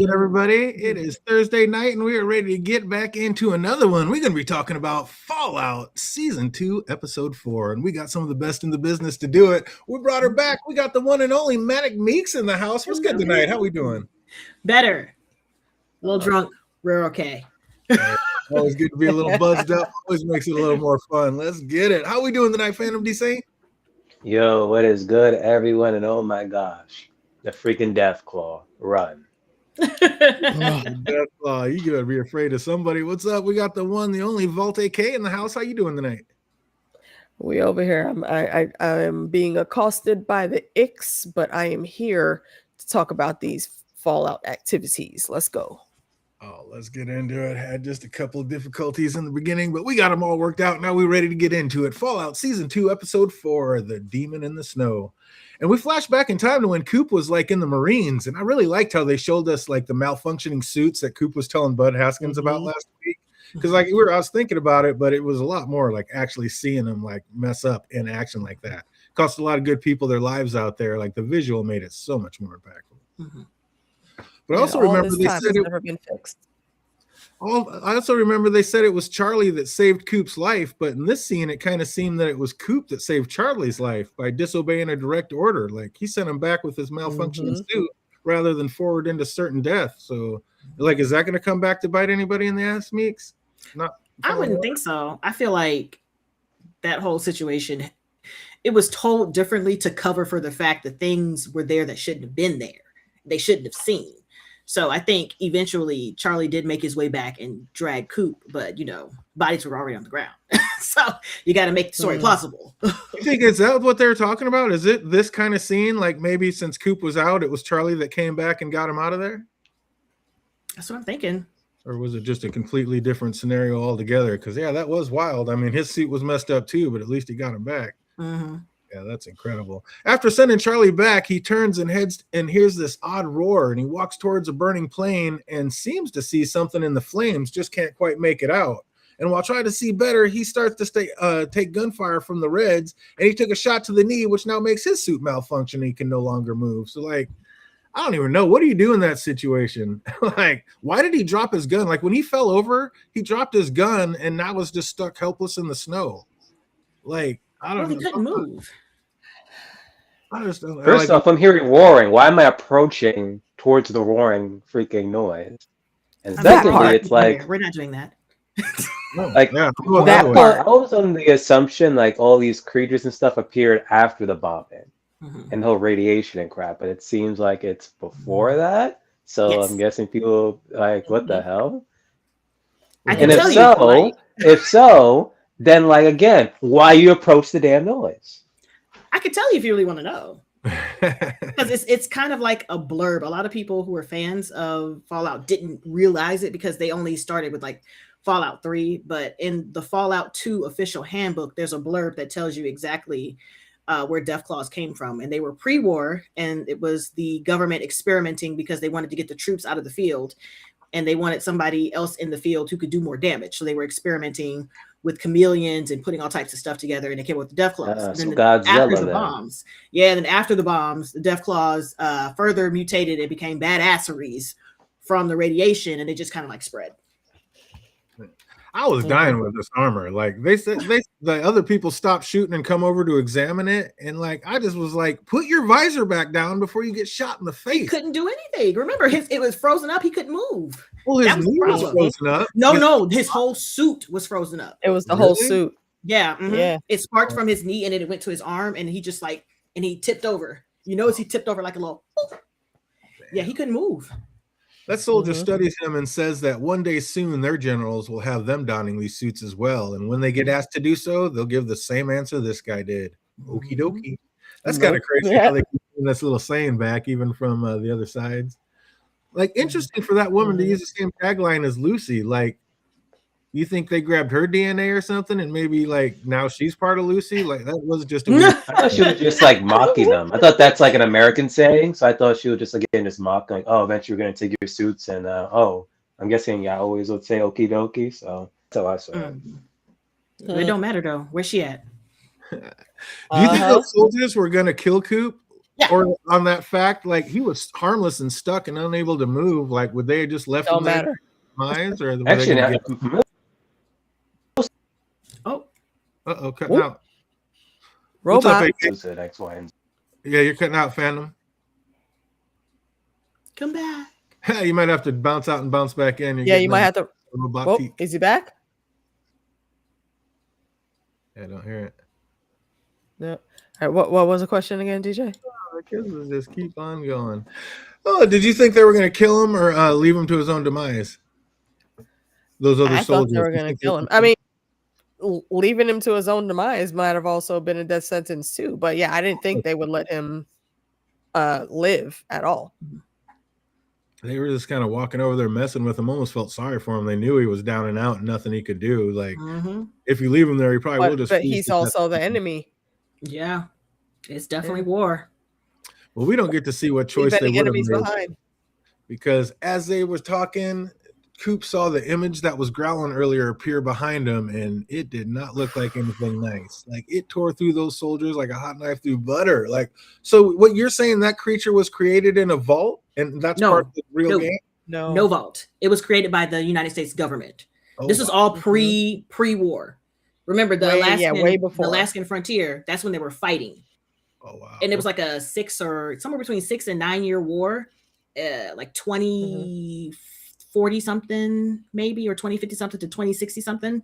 good, everybody? It is Thursday night, and we are ready to get back into another one. We're going to be talking about Fallout Season 2, Episode 4, and we got some of the best in the business to do it. We brought her back. We got the one and only Manic Meeks in the house. What's good tonight? How we doing? Better. A little drunk. We're okay. Always good to be a little buzzed up. Always makes it a little more fun. Let's get it. How we doing tonight, Phantom DC? Yo, what is good, everyone? And oh my gosh, the freaking deathclaw. Run. Deathclaw, you gotta be afraid of somebody. What's up? We got the one, the only Vault AK in the house. How you doing tonight? We over here. I am being accosted by the Ix, but I am here to talk about these Fallout activities. Let's go. Oh, let's get into it. Had just a couple of difficulties in the beginning, but we got them all worked out. Now we're ready to get into it. Fallout Season 2, Episode 4, The Demon in the Snow. And we flashed back in time to when Coop was like in the Marines. And I really liked how they showed us like the malfunctioning suits that Coop was telling Bud Haskins about last week. Because like I was thinking about it, but it was a lot more like actually seeing them like mess up in action like that. Cost a lot of good people their lives out there. Like the visual made it so much more impactful. Mm-hmm. But I also remember they said it never been fixed. I also remember they said it was Charlie that saved Coop's life, but in this scene, it kind of seemed that it was Coop that saved Charlie's life by disobeying a direct order. Like he sent him back with his malfunctioning suit rather than forward into certain death. So, like, is that going to come back to bite anybody in the ass, Meeks? Not. I wouldn't think so. I feel like that whole situation, it was told differently to cover for the fact that things were there that shouldn't have been there. They shouldn't have seen. So I think eventually Charlie did make his way back and drag Coop, but you know, bodies were already on the ground. So you got to make the story plausible. You think is that what they're talking about? Is it this kind of scene? Like maybe since Coop was out, it was Charlie that came back and got him out of there? That's what I'm thinking. Or was it just a completely different scenario altogether? Because yeah, that was wild. I mean, his suit was messed up too, but at least he got him back. Mm-hmm. Yeah, that's incredible. After sending Charlie back, he turns and heads and hears this odd roar, and he walks towards a burning plane and seems to see something in the flames, just can't quite make it out. And while trying to see better, he starts to take gunfire from the Reds, and he took a shot to the knee, which now makes his suit malfunction. He can no longer move. So, like, I don't even know. What do you do in that situation? Like, why did he drop his gun? Like, when he fell over, he dropped his gun and now was just stuck helpless in the snow. Like, I don't know. He couldn't move. First off, I'm hearing roaring. Why am I approaching towards the roaring freaking noise? And secondly, it's like we're not doing that. Like that part. I was on the assumption like all these creatures and stuff appeared after the bombing and the whole radiation and crap, but it seems like it's before that. So yes. I'm guessing people like, what the hell? And if so, then like again, why you approach the damn noise? I could tell you if you really want to know. Because it's kind of like a blurb. A lot of people who are fans of Fallout didn't realize it because they only started with like Fallout 3. But in the Fallout 2 official handbook, there's a blurb that tells you exactly where deathclaws came from. And they were pre-war, and it was the government experimenting because they wanted to get the troops out of the field. And they wanted somebody else in the field who could do more damage. So they were experimenting with chameleons and putting all types of stuff together, and they came up with the deathclaws. So after the bombs, then after the bombs, the deathclaws further mutated and became badasseries from the radiation, and it just kind of like spread. I was dying with this armor. Like they said, the other people stopped shooting and come over to examine it, and like I just was like, put your visor back down before you get shot in the face. He couldn't do anything. Remember, it was frozen up. He couldn't move. Well, his knee was frozen up. No, his whole suit was frozen up. It was the whole suit. Yeah, yeah. It sparked from his knee, and then it went to his arm, and he just like, and he tipped over. You notice he tipped over like a little. Yeah, he couldn't move. That soldier studies him and says that one day soon their generals will have them donning these suits as well. And when they get asked to do so, they'll give the same answer this guy did. Okie dokie. That's kind of crazy how they keep this little saying back, even from the other sides. Like, interesting for that woman to use the same tagline as Lucy. Like, you think they grabbed her DNA or something, and maybe like now she's part of Lucy? Like that was just a weird I thought she was just like mocking them. I thought that's like an American saying, so I thought she was just again just mock, like, oh, eventually you're gonna take your suits, and I'm guessing y'all always would say okie dokie, so that's how I saw it. It don't matter though. Where's she at? Do you think those soldiers were gonna kill Coop? or on that fact, like he was harmless and stuck and unable to move, like would they have just left him there? Minds, or were Actually, they cutting out. Robot. What's up, X, Y, and Z? Yeah, you're cutting out, Fandom. Come back. You might have to bounce out and bounce back in. You might have to. Whoa, is he back? Yeah, I don't hear it. No. All right, what was the question again, DJ? The kids will just keep on going. Oh, did you think they were going to kill him or leave him to his own demise? Those other soldiers. Thought they were going to kill him. I mean, leaving him to his own demise might have also been a death sentence too. But yeah, I didn't think they would let him live at all. They were just kind of walking over there messing with him. Almost felt sorry for him. They knew he was down and out and nothing he could do. Like if you leave him there, he probably will just. But he's also the enemy. Yeah, it's definitely war. Well, we don't get to see what choice they would have made because as they were talking, Coop saw the image that was growling earlier appear behind him, and it did not look like anything nice. Like it tore through those soldiers like a hot knife through butter. Like, so what you're saying, that creature was created in a vault, and that's part of the real game? No vault. It was created by the United States government. This is all pre-war. Remember the Alaskan frontier? That's when they were fighting. Oh wow! And it was like a 6 or somewhere between 6 and 9 year war, like 2040 something maybe, or 2050 something to 2060 something.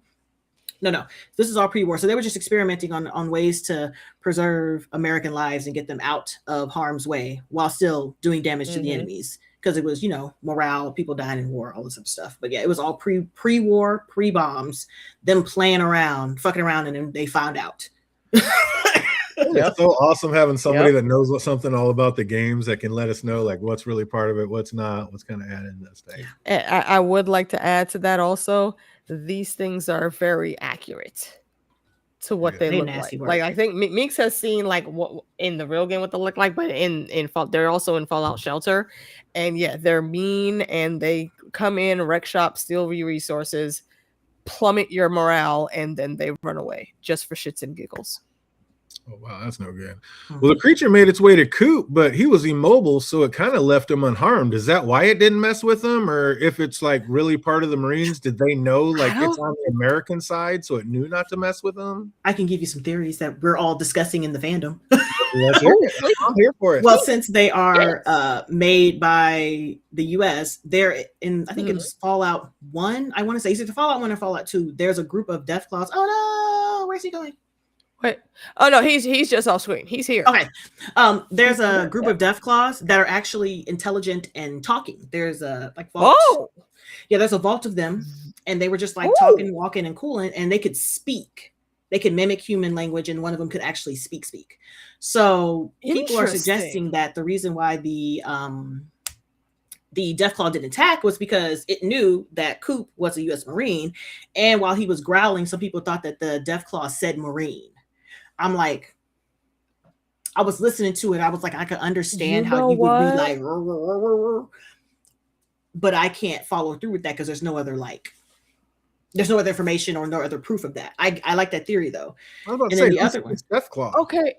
No, this is all pre-war. So they were just experimenting on ways to preserve American lives and get them out of harm's way while still doing damage to the enemies. Because it was, morale, people dying in war, all this other stuff. But yeah, it was all pre-war, pre-bombs, them playing around, fucking around, and then they found out. It's so awesome having somebody that knows something all about the games that can let us know like what's really part of it, what's not, what's kind of added in this thing. I would like to add to that also. These things are very accurate to what they look like. Like I think Meeks has seen like what in the real game what they look like, but in they're also in Fallout Shelter, and yeah, they're mean and they come in, wreck shop, steal your resources, plummet your morale, and then they run away just for shits and giggles. Oh wow, that's no good. Well, the creature made its way to Coop, but he was immobile, so it kind of left him unharmed. Is that why it didn't mess with him? Or if it's like really part of the Marines, did they know like it's on the American side, so it knew not to mess with him? I can give you some theories that we're all discussing in the fandom. I'm here for it. Well, since they are made by the US, they're in, I think it's Fallout 1. I want to say, is it Fallout 1 or Fallout 2? There's a group of deathclaws. Oh no, where's he going? Wait. Oh no, he's just off screen. He's here. Okay. There's a group of deathclaws that are actually intelligent and talking. There's a like vault. Oh, yeah, there's a vault of them, and they were just like talking, walking, and cooling, and they could speak. They could mimic human language, and one of them could actually speak. So people are suggesting that the reason why the deathclaw didn't attack was because it knew that Coop was a U.S. Marine, and while he was growling, some people thought that the deathclaw said Marine. I'm like, I was listening to it. I was like, I could understand how you would be like, rrr, rrr, rrr, but I can't follow through with that because there's no other information or no other proof of that. I like that theory though. I was about to say, the other one, Deathclaw. Okay,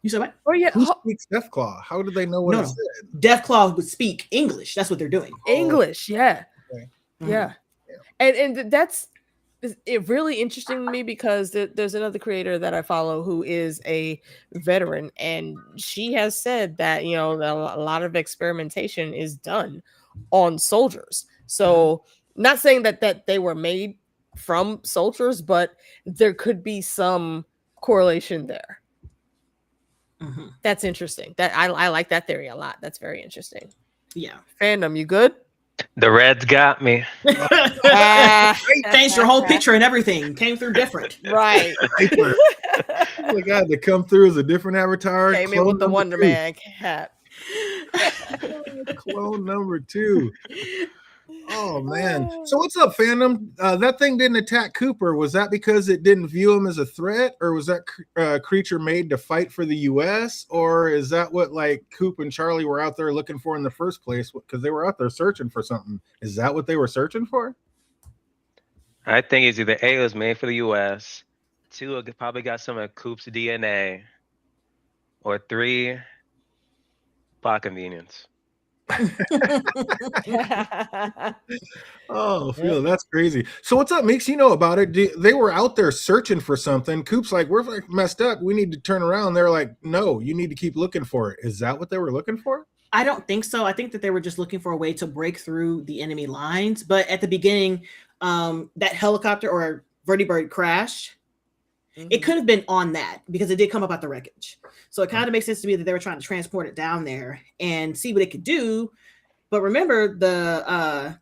you said what? Oh yeah, who speaks Deathclaw? How do they know what it said? Deathclaw would speak English. That's what they're doing. English, yeah, okay. Yeah, and that's. It's really interesting to me because there's another creator that I follow who is a veteran, and she has said that a lot of experimentation is done on soldiers. So not saying that they were made from soldiers, but there could be some correlation there. That's interesting. That I like that theory a lot. That's very interesting. Yeah. Fandom, you good? The Reds got me. Changed your whole picture and everything. Came through different. Right. Oh my God, they come through as a different avatar. Came in with the Wonder Man hat. Clone number 2. Oh man. So what's up, Fandom? That thing didn't attack Cooper. Was that because it didn't view him as a threat, or was that creature made to fight for the US, or is that what like Coop and Charlie were out there looking for in the first place? Because they were out there searching for something. Is that what they were searching for? I think it's either A, it was made for the US, 2, it probably got some of Coop's DNA, or 3, Plot convenience. Oh, Phil, that's crazy. So what's up, Meeks? You know about it. They were out there searching for something. Coop's like, we're like messed up. We need to turn around. They're like, no, you need to keep looking for it. Is that what they were looking for? I don't think so. I think that they were just looking for a way to break through the enemy lines. But at the beginning, that helicopter or vertibird crashed. It could have been on that because it did come up out the wreckage. So it kind of makes sense to me that they were trying to transport it down there and see what it could do. But remember, the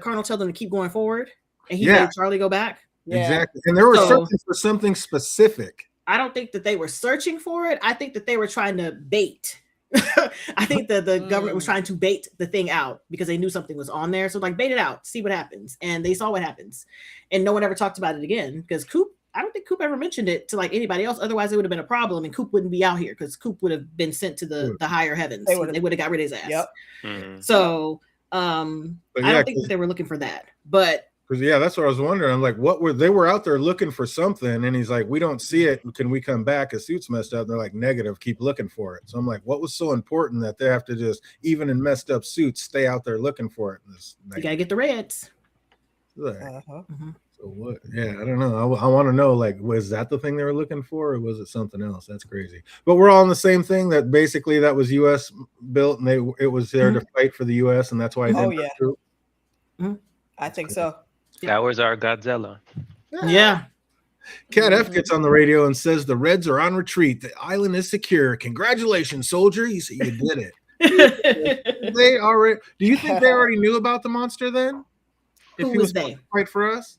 colonel tell them to keep going forward, and he made Charlie go back. Exactly, and they were searching for something specific. I don't think that they were searching for it. I think that they were trying to bait. I think that the government was trying to bait the thing out because they knew something was on there. So like, bait it out, see what happens, and they saw what happens, and no one ever talked about it again because Coop. I don't think Coop ever mentioned it to like anybody else. Otherwise, it would have been a problem, and Coop wouldn't be out here because Coop would have been sent to the higher heavens. They would have got rid of his ass. Yep. Mm-hmm. So I don't think that they were looking for that. But that's what I was wondering. I'm like, they were out there looking for something, and he's like, we don't see it. Can we come back? His suit's messed up. And they're like, negative. Keep looking for it. So I'm like, what was so important that they have to just, even in messed up suits, stay out there looking for it? You gotta get the reds. So what? Yeah, I don't know. I want to know, like, was that the thing they were looking for, or was it something else? That's crazy. But we're all on the same thing. That basically that was U.S. built, and it was there to fight for the U.S. and that's why. I think so. That was our Godzilla. Yeah. Cat F gets on the radio and says the Reds are on retreat. The island is secure. Congratulations, soldier. You said you did it. They already. Do you think they already knew about the monster then? Who was they? Fight for us.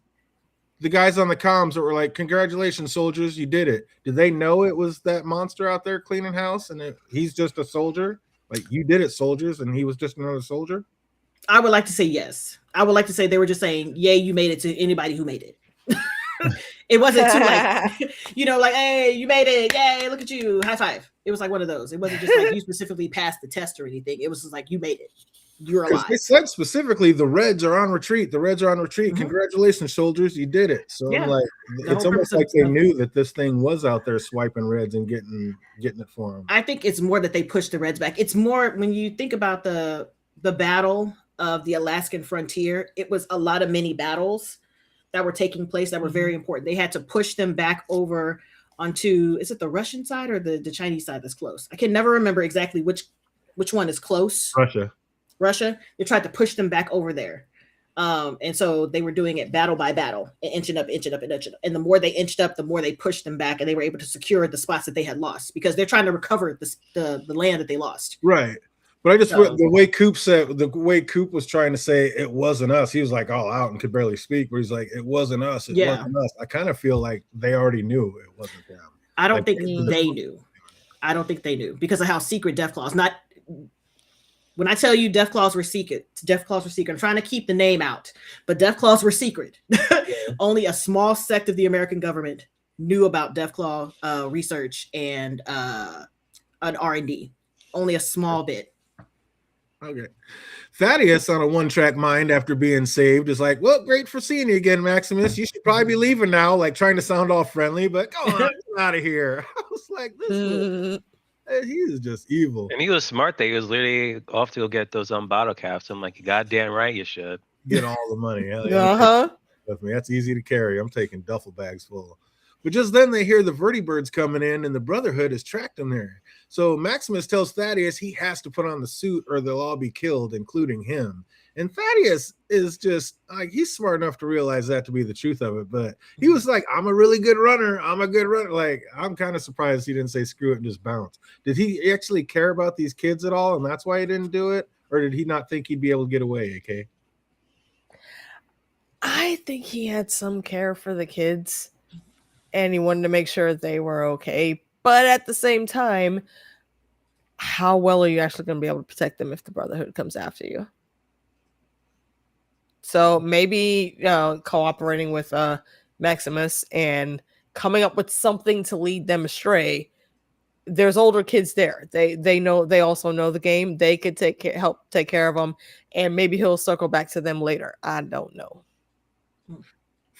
The guys on the comms that were like, congratulations, soldiers, you did it. Did they know it was that monster out there cleaning house and he's just a soldier? Like, you did it, soldiers, and he was just another soldier? I would like to say yes. I would like to say they were just saying, yay, you made it to anybody who made it. It wasn't too like, like, hey, you made it. Yay, look at you. High five. It was like one of those. It wasn't just like you specifically passed the test or anything. It was just like, you made it. You're alive. They said specifically the Reds are on retreat. The Reds are on retreat. Mm-hmm. Congratulations, soldiers. You did it. So I'm like, it's almost like they knew that this thing was out there swiping Reds and getting it for them. I think it's more that they pushed the Reds back. It's more when you think about the battle of the Alaskan frontier, it was a lot of mini battles that were taking place that were very important. They had to push them back over onto, is it the Russian side or the Chinese side that's close? I can never remember exactly which one is close. Russia, they tried to push them back over there. And so they were doing it battle by battle, inching up. And the more they inched up, the more they pushed them back, and they were able to secure the spots that they had lost because they're trying to recover the land that they lost. Right. But the way Coop was trying to say it wasn't us, he was like all out and could barely speak, where he's like, it wasn't us. It wasn't us. I kind of feel like they already knew it wasn't them. I don't think they knew. I don't think they knew because of how secret deathclaw is. Not when I tell you deathclaws were secret, deathclaws were secret. I'm trying to keep the name out, but deathclaws were secret. Only a small sect of the American government knew about deathclaw research and an R&D. Only a small bit. Okay. Thaddeus on a one-track mind after being saved is like, well, great for seeing you again, Maximus. You should probably be leaving now, like trying to sound all friendly, but go on, get out of here. I was like, he is just evil. And he was smart. He was literally off to go get those bottle caps. I'm like, goddamn right you should. Get all the money. With me. That's easy to carry. I'm taking duffel bags full. But just then they hear the vertibirds coming in and the Brotherhood has tracked them there. So Maximus tells Thaddeus he has to put on the suit or they'll all be killed, including him. And Thaddeus is just like, he's smart enough to realize that to be the truth of it. But he was like, I'm a really good runner. I'm a good runner. Like, I'm kind of surprised he didn't say screw it and just bounce. Did he actually care about these kids at all? And that's why he didn't do it? Or did he not think he'd be able to get away, AK? I think he had some care for the kids and he wanted to make sure they were okay. But at the same time, how well are you actually going to be able to protect them if the Brotherhood comes after you? So maybe cooperating with Maximus and coming up with something to lead them astray. There's older kids there. They know, they also know the game. They could help take care of them, and maybe he'll circle back to them later. I don't know.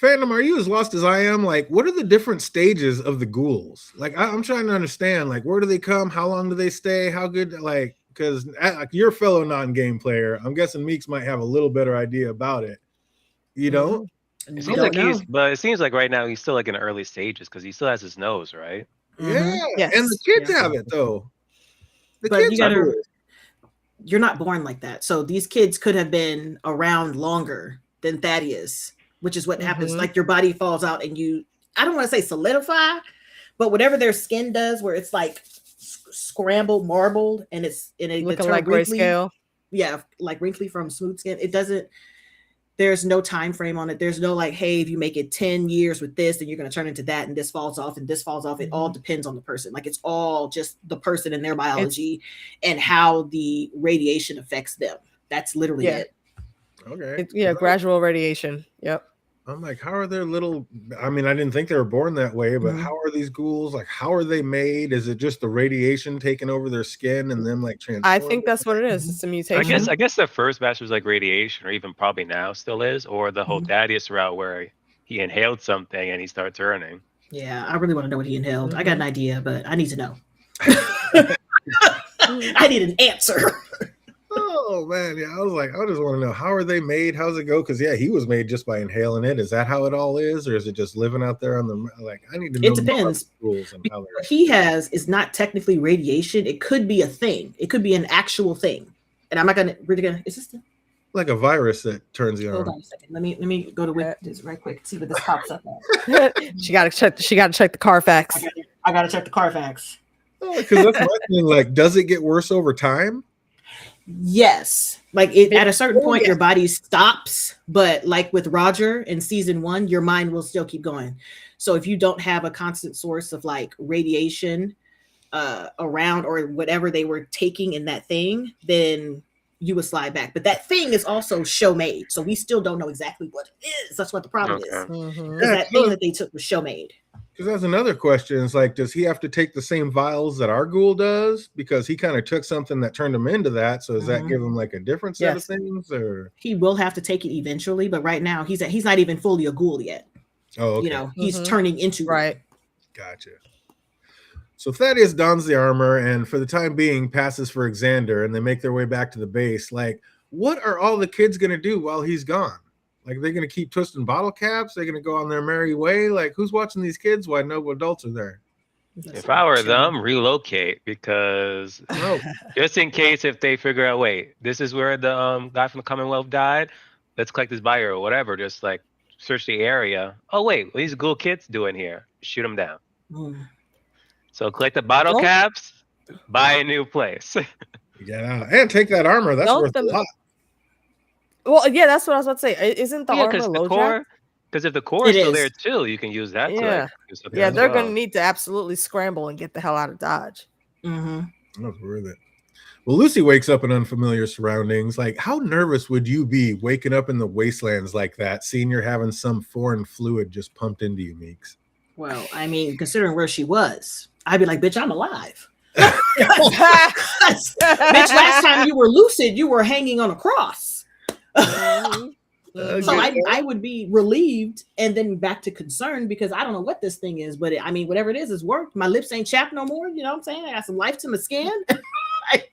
Fandom, are you as lost as I am? Like, what are the different stages of the ghouls? Like, I'm trying to understand. Like, where do they come? How long do they stay? How good? Like, because like, you're a fellow non-game player. I'm guessing Meeks might have a little better idea about it. You don't? It seems like but it seems like right now he's still like in the early stages because he still has his nose, right? Yeah, Yes. and the kids have it though. But you're not born like that. So these kids could have been around longer than Thaddeus, which is what happens. Like your body falls out and I don't want to say solidify, but whatever their skin does, where it's like scrambled, marbled, and it's looking like grayscale. Yeah, like wrinkly from smooth skin. It doesn't. There's no time frame on it. There's no like, hey, if you make it 10 years with this, then you're going to turn into that, and this falls off and this falls off. It all depends on the person. Like it's all just the person and their biology and how the radiation affects them. That's literally it. Okay. Gradual radiation. Yep. I'm like, how are their little? I mean, I didn't think they were born that way, but how are these ghouls? Like, how are they made? Is it just the radiation taking over their skin and them like transforming? I think that's what it is. It's a mutation. I guess the first batch was like radiation, or even probably now still is, or the whole Thaddeus route where he inhaled something and he started turning. Yeah, I really want to know what he inhaled. I got an idea, but I need to know. I need an answer. Oh man, yeah. I was like, I just want to know, how are they made? How's it go? Because he was made just by inhaling it. Is that how it all is, or is it just living out there on the like? I need to know. It depends. What he has is not technically radiation. It could be a thing. It could be an actual thing. And I'm not gonna really gonna. Is this like a virus that turns you on? Hold on a second. Let me go to this right quick. See what this pops up at. She gotta check the Carfax. I gotta check the Carfax. Oh, because that's my thing. Like, does it get worse over time? Yes, like at a certain point your body stops, but like with Roger in season 1, your mind will still keep going. So if you don't have a constant source of like radiation around or whatever they were taking in that thing, then you would slide back. But that thing is also show made, so we still don't know exactly what it is. That's what the problem is. That thing that they took was show made. Because that's another question. It's like, does he have to take the same vials that our ghoul does? Because he kind of took something that turned him into that. So does that give him like a different set of things? Or he will have to take it eventually, but right now he's not even fully a ghoul yet. Oh, okay. You know, he's turning into right. Gotcha. So Thaddeus dons the armor and for the time being passes for Xander, and they make their way back to the base. Like, what are all the kids gonna do while he's gone? Like, they're going to keep twisting bottle caps? They're going to go on their merry way? Like, who's watching these kids while no adults are there? If I were them, relocate, because just in case if they figure out, wait, this is where the guy from the Commonwealth died, let's collect his bio or whatever. Just like search the area. Oh, wait, what are these cool kids doing here? Shoot them down. So collect the bottle caps, buy a new place. Get out. And take that armor. That's worth a lot. Well, yeah, that's what I was about to say. Isn't the armor low jack? Because if the core is still there too, you can use that. Yeah, they're going to need to absolutely scramble and get the hell out of Dodge. That's worth it. Well, Lucy wakes up in unfamiliar surroundings. Like, how nervous would you be waking up in the wastelands like that, seeing you're having some foreign fluid just pumped into you, Meeks? Well, I mean, considering where she was, I'd be like, bitch, I'm alive. Bitch, last time you were lucid, you were hanging on a cross. So I would be relieved and then back to concern because I don't know what this thing is, but I mean, whatever it is, it's worked. My lips ain't chapped no more. You know what I'm saying? I got some life to my skin.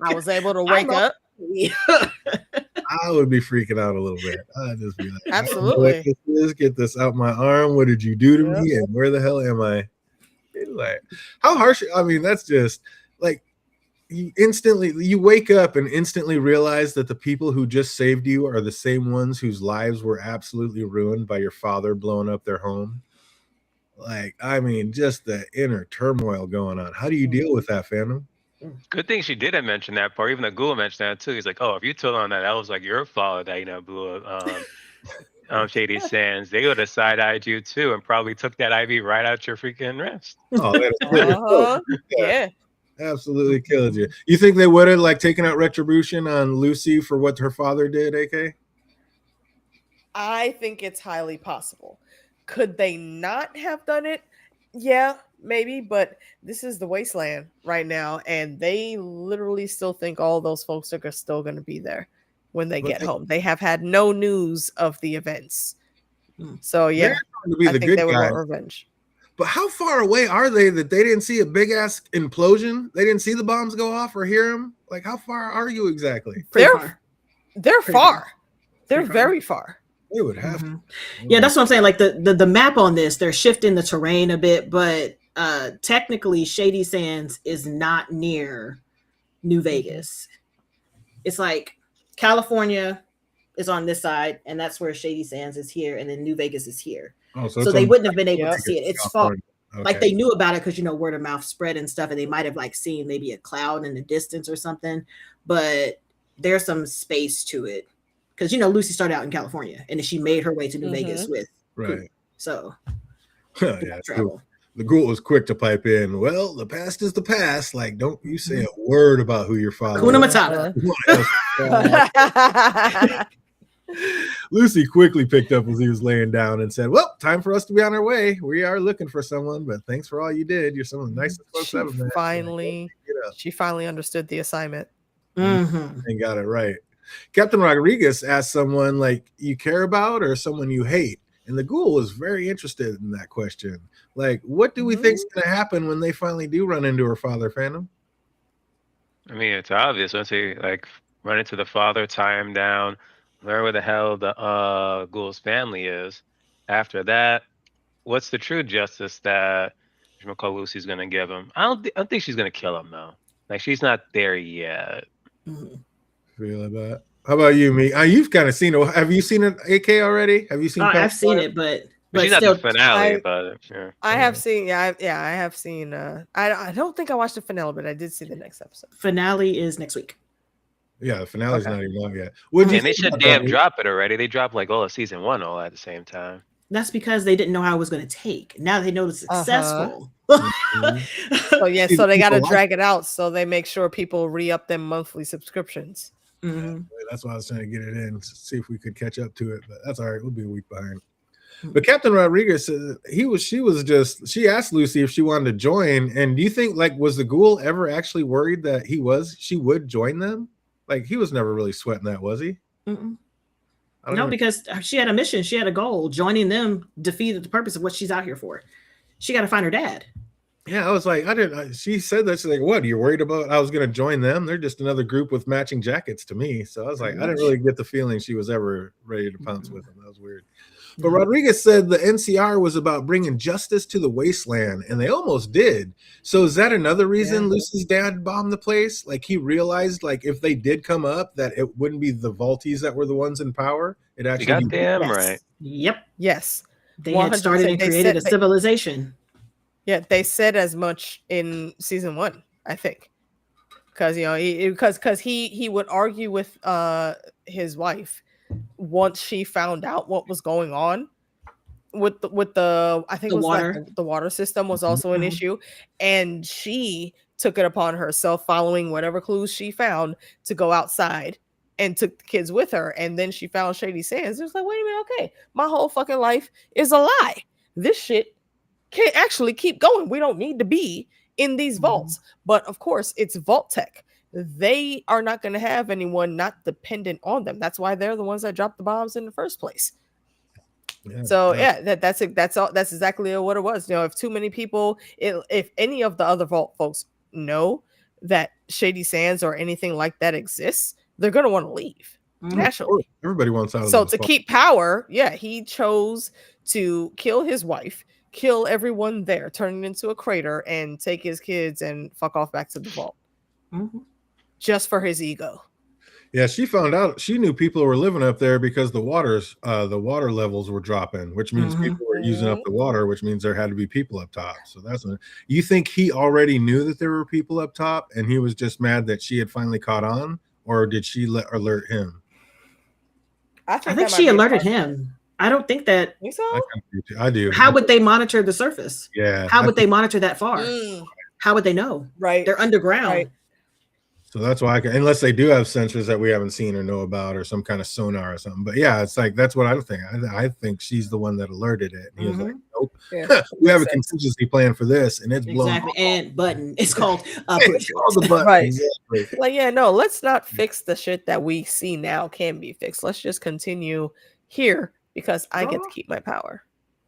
I was able to wake up. I would be freaking out a little bit. I'd just be like, absolutely. Get this out my arm. What did you do to me? And where the hell am I? Like, how harsh? I mean, that's just like, you wake up and instantly realize that the people who just saved you are the same ones whose lives were absolutely ruined by your father blowing up their home. Like, I mean, just the inner turmoil going on. How do you deal with that, Phantom? Good thing she didn't mention that part. Even the ghoul mentioned that too. He's like, oh, if you told on that was like your fault that blew up Shady Sands, they would have side-eyed you too and probably took that IV right out your freaking wrist. Oh, yeah. Absolutely killed you. You think they would have like taken out retribution on Lucy for what her father did, AK? I think it's highly possible. Could they not have done it? Yeah, maybe, but this is the wasteland right now, and they literally still think all those folks are still going to be there when they get home. They have had no news of the events. So yeah, to be I the think good they would guys. want revenge. But how far away are they that they didn't see a big ass implosion? They didn't see the bombs go off or hear them. Like, how far are you exactly? Pretty far. They're Pretty far. far. They're Pretty very far. They would have to. Yeah, that's what I'm saying. Like the map on this, they're shifting the terrain a bit, but technically Shady Sands is not near New Vegas. It's like California is on this side, and that's where Shady Sands is here, and then New Vegas is here. Oh, so they wouldn't have been able to see it. It's far. Okay. Like they knew about it because word of mouth spread and stuff, and they might have like seen maybe a cloud in the distance or something. But there's some space to it because Lucy started out in California, and then she made her way to New Vegas with right. So yeah, travel. The ghoul was quick to pipe in. Well, the past is the past. Like, don't you say a word about who your father Kuna Matata. Lucy quickly picked up as he was laying down and said, well, time for us to be on our way. We are looking for someone, but thanks for all you did. You're some of the nicest folks ever, man. She finally understood the assignment. And got it right. Captain Rodriguez asked someone like you care about or someone you hate. And the ghoul was very interested in that question. Like, what do we think is going to happen when they finally do run into her father, Phantom? I mean, it's obvious. Once they run into the father, tie him down, learn where the hell the ghoul's family is. After that, what's the true justice that Lucy's going to give him? I don't think she's going to kill him, though. Like, she's not there yet. Feel about. How about you, me? You've kind of seen it. Have you seen it, AK, already? Have you seen? I've seen it, but she's still, not the finale. But yeah. I have seen. I have seen. I don't think I watched the finale, but I did see the next episode. Finale is next week. Yeah, the finale's not even out yet. And they should damn drop it already. They dropped like all of season 1 all at the same time. That's because they didn't know how it was going to take. Now they know it's successful. So yeah, so they got to drag it out so they make sure people re-up their monthly subscriptions. That's why I was trying to get it in to see if we could catch up to it, but that's all right. We'll be a week behind. But Captain Rodriguez said she asked Lucy if she wanted to join. And do you think was the ghoul ever actually worried that she would join them? Like he was never really sweating that, was he? No, because she had a mission. She had a goal. Joining them defeated the purpose of what she's out here for. She got to find her dad. Yeah, I was like, she said that. She's like, what? You're worried about I was going to join them? They're just another group with matching jackets to me. So I was like, I didn't really get the feeling she was ever ready to pounce with them. That was weird. But Rodriguez said the NCR was about bringing justice to the wasteland, and they almost did. So is that another reason Lucy's dad bombed the place? Like he realized, if they did come up, that it wouldn't be the Vaulties that were the ones in power. It actually you got damn right. Yep. Yes. They had started and created a civilization. Yeah, they said as much in season 1, I think, because he would argue with his wife once she found out what was going on with the I think it was water. The water system was also an issue, and she took it upon herself, following whatever clues she found, to go outside and took the kids with her, and then she found Shady Sands. It was like, wait a minute, okay, my whole fucking life is a lie. This shit can't actually keep going. We don't need to be in these vaults. But of course, it's Vault Tech. They are not going to have anyone not dependent on them. That's why they're the ones that dropped the bombs in the first place. That's exactly what it was. If too many people, if any of the other Vault folks know that Shady Sands or anything like that exists, they're going to want to leave. Naturally, everybody wants out. So to keep power, he chose to kill his wife, kill everyone there, turn it into a crater, and take his kids and fuck off back to the vault. Just for his ego. Yeah, she found out. She knew people were living up there because the water levels were dropping, which means people were using up the water, which means there had to be people up top. So you think he already knew that there were people up top, and he was just mad that she had finally caught on, or did she alert him? I think she alerted him. I don't think that. You so? I do. How would they monitor the surface? Yeah. How would they monitor that far? How would they know? Right. They're underground. Right. So that's why unless they do have sensors that we haven't seen or know about, or some kind of sonar or something. But yeah, it's like that's what I think. I think she's the one that alerted it. And he was like, nope. Yeah. We have a contingency plan for this, and it's blown. Exactly. And button. It's called it's called the button. Right. Exactly. Let's not fix the shit that we see now can be fixed. Let's just continue here because I get to keep my power.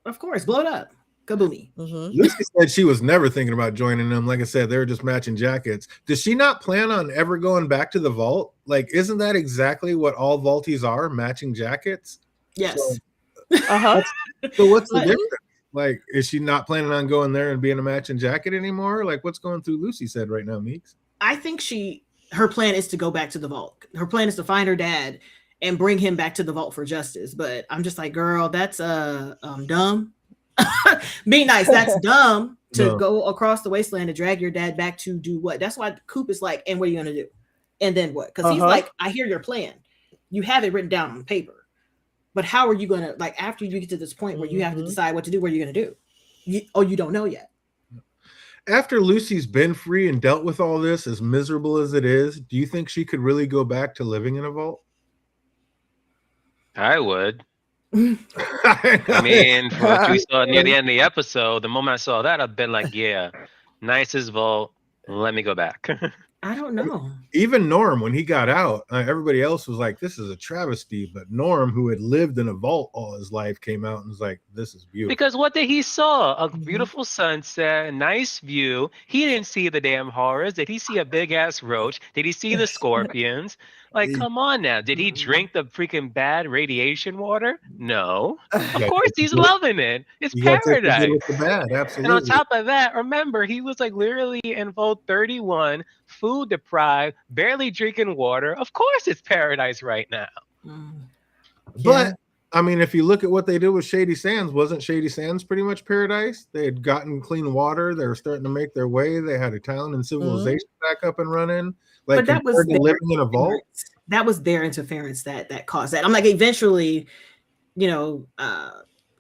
Of course, blow it up. Kaboomy. Lucy said she was never thinking about joining them. Like I said, they were just matching jackets. Does she not plan on ever going back to the vault? Like, isn't that exactly what all vaulties are? Matching jackets? Yes. So what's the difference? Like, is she not planning on going there and being a matching jacket anymore? Like, what's going through Lucy's head right now, Meeks? I think her plan is to go back to the vault. Her plan is to find her dad and bring him back to the vault for justice. But I'm just like, girl, that's dumb. Be nice. That's dumb to go across the wasteland to drag your dad back to do what? That's why Coop is like, and what are you gonna do? And then what? Because he's like, I hear your plan. You have it written down on paper, but how are you gonna, like, after you get to this point where you have to decide what to do? What are you gonna do? You don't know yet. After Lucy's been free and dealt with all this, as miserable as it is, do you think she could really go back to living in a vault? I would. I mean, for what you saw near the end of the episode, the moment I saw that, I've been like, yeah, nicest vault. Let me go back. I don't know. Even Norm, when he got out, everybody else was like, this is a travesty. But Norm, who had lived in a vault all his life, came out and was like, this is beautiful. Because what did he saw? A beautiful sunset, a nice view. He didn't see the damn horrors. Did he see a big ass roach? Did he see the scorpions? Like, come on now. Did he drink the freaking bad radiation water? No. Of course he's loving it. It's paradise. The bad, absolutely. And on top of that, remember, he was like literally in Vault 31, food deprived, barely drinking water. Of course it's paradise right now. But I mean, if you look at what they did with Shady Sands, wasn't Shady Sands pretty much paradise? They had gotten clean water. They were starting to make their way. They had a town and civilization back up and running. Like, but that was living in a vault. That was their interference that caused that. I'm like, eventually,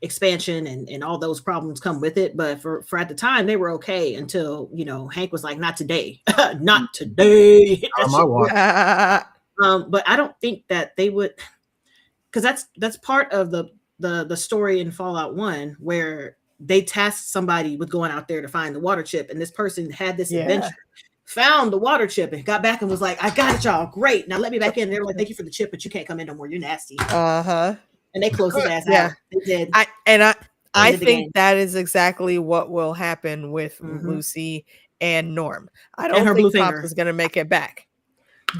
expansion and all those problems come with it. But for at the time, they were okay until Hank was like, not today, not today. But I don't think that they would, because that's part of the story in Fallout 1 where they tasked somebody with going out there to find the water chip, and this person had this adventure. Found the water chip and got back and was like, I got it, y'all. Great. Now let me back in. They were like, thank you for the chip, but you can't come in no more. You're nasty. And they closed his ass out. They did. I think that is exactly what will happen with Lucy and Norm. I don't think Pop is going to make it back.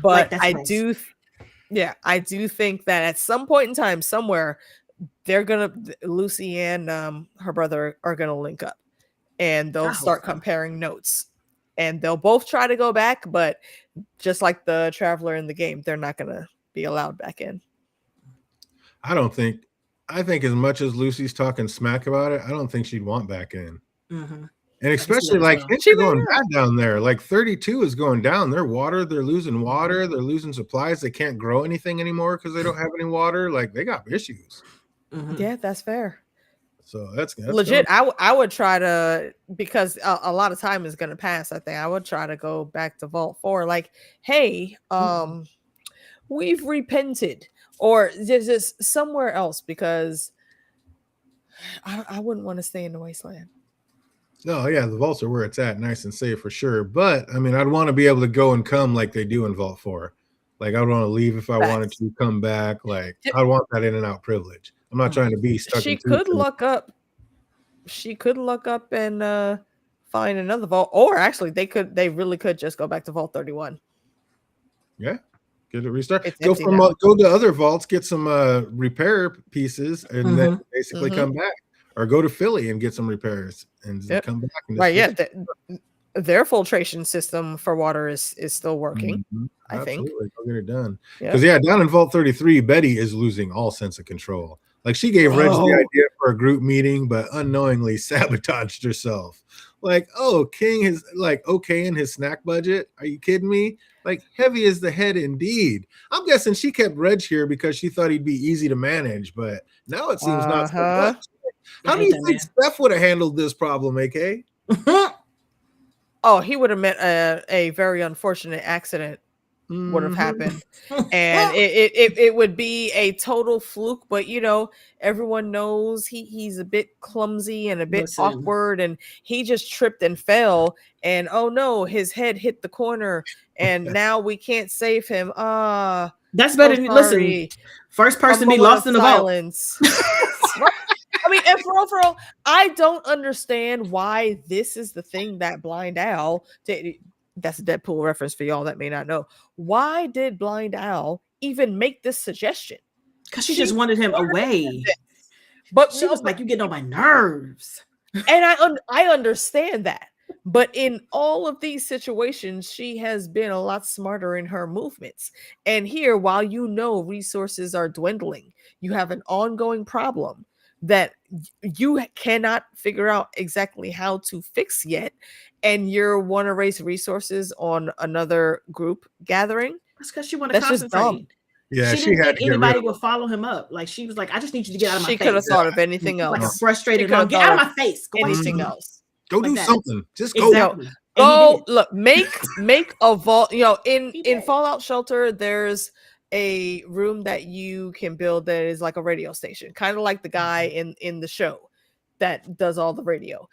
But I do think that at some point in time, somewhere, Lucy and her brother are going to link up. And they'll start comparing notes. And they'll both try to go back, but just like the Traveler in the game, they're not going to be allowed back in. I think as much as Lucy's talking smack about it, I don't think she'd want back in. And especially like things are going bad down there. Like 32 is going down. They're losing water. They're losing supplies. They can't grow anything anymore because they don't have any water. Like, they got issues. Yeah, that's fair. So that's legit. I would try to, because a lot of time is going to pass. I think I would try to go back to Vault 4. Like, hey, we've repented, or just somewhere else, because I wouldn't want to stay in the wasteland. No, yeah, the vaults are where it's at, nice and safe for sure. But I mean, I'd want to be able to go and come like they do in Vault 4. Like, I'd want to leave if I wanted to, come back. Like, I want that in and out privilege. I'm not trying to be stuck. She could look up. She could look up and find another vault, or actually, they really could just go back to Vault 31. Yeah, get it restart. Go to other vaults, get some repair pieces, and then basically come back, or go to Philly and get some repairs and come back. And their filtration system for water is still working. I think they'll get it done. Because down in Vault 33, Betty is losing all sense of control. Like, she gave Reg the idea for a group meeting, but unknowingly sabotaged herself. Like, King is like okay in his snack budget. Are you kidding me? Like, heavy is the head indeed. I'm guessing she kept Reg here because she thought he'd be easy to manage, but now it seems not so much. How do you think Steph would have handled this problem, AK? He would have met a very unfortunate accident would have happened, and it would be a total fluke. But everyone knows he's a bit clumsy and a bit awkward, and he just tripped and fell, and oh no, his head hit the corner, and now we can't save him. That's better than listen. First person to be lost in the silence. Right. I mean, and for all, I don't understand why this is the thing that Blind Owl. That's a Deadpool reference for y'all that may not know. Why did Blind Owl even make this suggestion? Because she just wanted him away. But she was like, "You getting on my nerves." And I understand that. But in all of these situations, she has been a lot smarter in her movements. And here, while resources are dwindling, you have an ongoing problem that you cannot figure out exactly how to fix yet, and you want to raise resources on another group gathering. That's because she wanted to concentrate. Yeah, she didn't think anybody would follow him up. Like, she was like, I just need you to get out of my face. She could have thought of anything else. Like a frustrated mom, get out of my face. Go anything else. Go do something. Just go. Exactly. Go look. Make a vault. In Fallout Shelter, there's a room that you can build that is like a radio station, kind of like the guy in the show that does all the radio.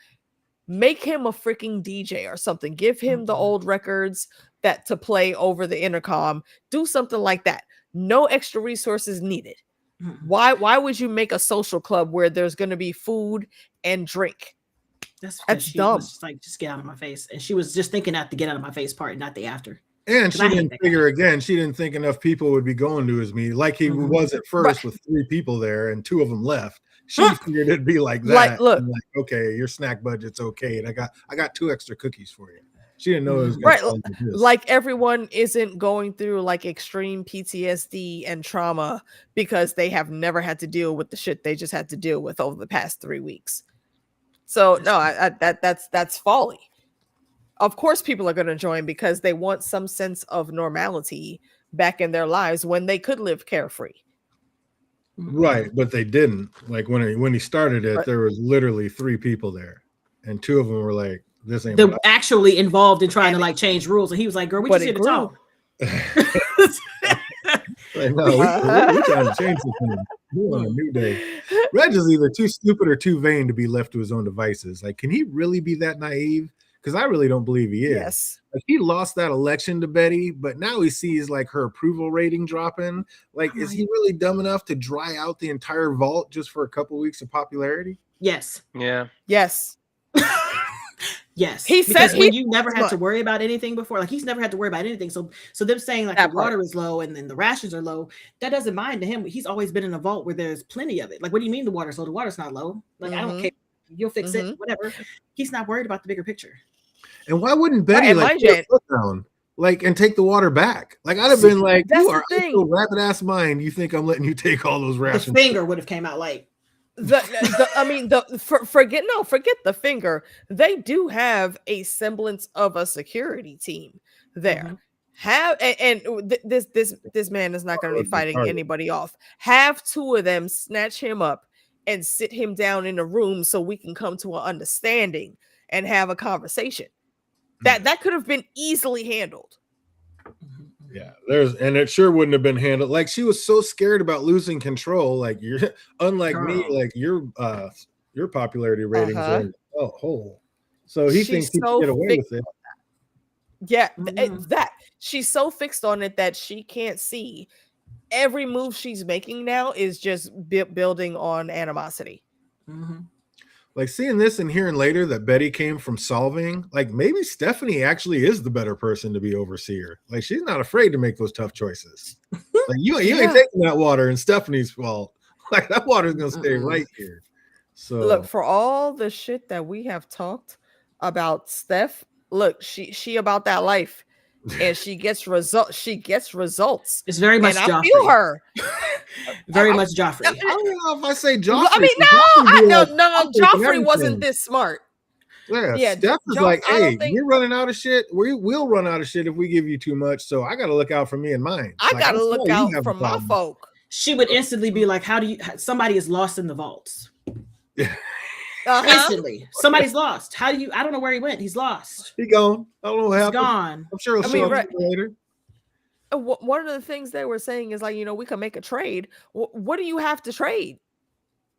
Make him a freaking DJ or something. Give him the old records to play over the intercom. Do something like that. No extra resources needed. Why would you make a social club where there's going to be food and drink? That's dumb. Was just like, just get out of my face. And she was just thinking at the get out of my face part, not the after. And she didn't figure again. She didn't think enough people would be going to his meeting, like he was at first with 3 people there, and 2 of them left. She figured it'd be like that. Like, look, okay, your snack budget's okay, and I got 2 extra cookies for you. She didn't know it was right. Like everyone isn't going through like extreme PTSD and trauma because they have never had to deal with the shit they just had to deal with over the past 3 weeks. So no, that's folly. Of course, people are going to join because they want some sense of normality back in their lives when they could live carefree. Right, but they didn't. Like when he started it, there was literally 3 people there, and 2 of them were like, "This ain't." They're actually involved in trying to like change rules, and he was like, "Girl, we just here to talk." Like, no, we're trying to change something. We're on a new day. Reg is either too stupid or too vain to be left to his own devices. Like, can he really be that naive? Because I really don't believe he is. Yes. Like, he lost that election to Betty, but now he sees like her approval rating dropping. Like, is he really dumb enough to dry out the entire vault just for a couple weeks of popularity? Yes. Yeah. Yes. Yes. He because said when you never had to worry about anything before, like he's never had to worry about anything. So them saying like the water is low and then the rations are low, that doesn't mind to him. He's always been in a vault where there's plenty of it. Like, what do you mean the water's low? The water's not low. Like, I don't care. You'll fix it, whatever. He's not worried about the bigger picture. And why wouldn't Betty like put her foot down, like, and take the water back? Like, I'd have been like, "You are a rabbit ass mind. You think I'm letting you take all those rations?" The finger would have came out like. Forget the finger. They do have a semblance of a security team there. This man is not going to be fighting anybody off. Have 2 of them snatch him up and sit him down in a room so we can come to an understanding and have a conversation. That could have been easily handled. Yeah, and it sure wouldn't have been handled. Like, she was so scared about losing control. Like, you're unlike me. Like, your popularity ratings are in the hole. So he thinks he can get away with it. Yeah, that she's so fixed on it that she can't see every move she's making now is just building on animosity. Like, seeing this and hearing later that Betty came from solving, like, maybe Stephanie actually is the better person to be overseer. Like, she's not afraid to make those tough choices. Like, you ain't taking that water, and Stephanie's fault. Like, that water's gonna stay right here. So look, for all the shit that we have talked about Steph, look, she about that life. And she gets results. It's very much Joffrey. I feel her. Very much Joffrey. I don't know if I say Joffrey. I mean, no. Joffrey wasn't this smart. Yeah. Steph is like, "Hey, you're running out of shit. We'll run out of shit if we give you too much. So I got to look out for me and mine. I got to look out for my folk." She would instantly be like, somebody is lost in the vaults. Instantly, somebody's lost. I don't know where he went. He's lost. He gone. I don't know what happened. Gone. I'm sure he'll show up later. one of the things they were saying is like, we can make a trade. What do you have to trade,